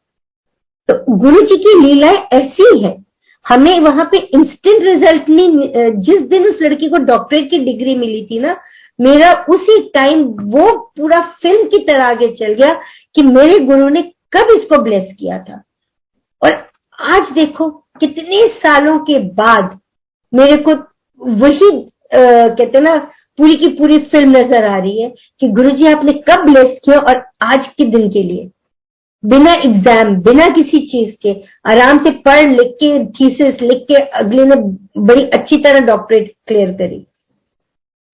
तो गुरुजी की लीलाएं ऐसी है, हमें वहां पे इंस्टेंट रिजल्ट नहीं। जिस दिन उस लड़की को डॉक्टरेट की डिग्री मिली थी ना, मेरा उसी टाइम वो पूरा फिल्म की तरह आगे चल गया कि मेरे गुरु ने कब इसको ब्लेस किया था। और आज देखो कितने सालों के बाद मेरे को वही कहते ना पूरी की पूरी फिल्म नजर आ रही है कि गुरुजी आपने कब ब्लेस किया, और आज के दिन के लिए बिना एग्जाम, बिना किसी चीज के आराम से पढ़ लिख के थीसिस लिख के अगले ने बड़ी अच्छी तरह डॉक्टरेट क्लियर करी।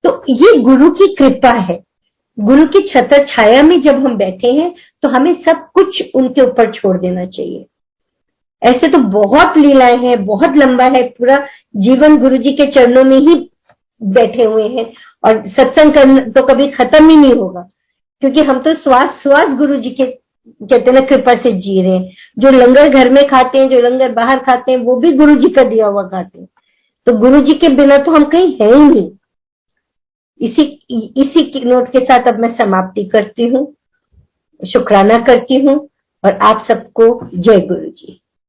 तो ये गुरु की कृपा है। गुरु की छत्र छाया में जब हम बैठे हैं तो हमें सब कुछ उनके ऊपर छोड़ देना चाहिए। ऐसे तो बहुत लीलाएं हैं, बहुत लंबा है, पूरा जीवन गुरु जी के चरणों में ही बैठे हुए हैं और सत्संग करना तो कभी खत्म ही नहीं होगा, क्योंकि हम तो श्वास श्वास गुरु जी के कहते ना कृपा से जी रहे हैं। जो लंगर घर में खाते हैं, जो लंगर बाहर खाते हैं, वो भी गुरु जी का दिया हुआ खाते हैं। तो गुरु जी के बिना तो हम कहीं है ही नहीं। इसी नोट के साथ अब मैं समाप्ति करती हूँ, शुक्राना करती हूँ, और आप सबको जय गुरु जी।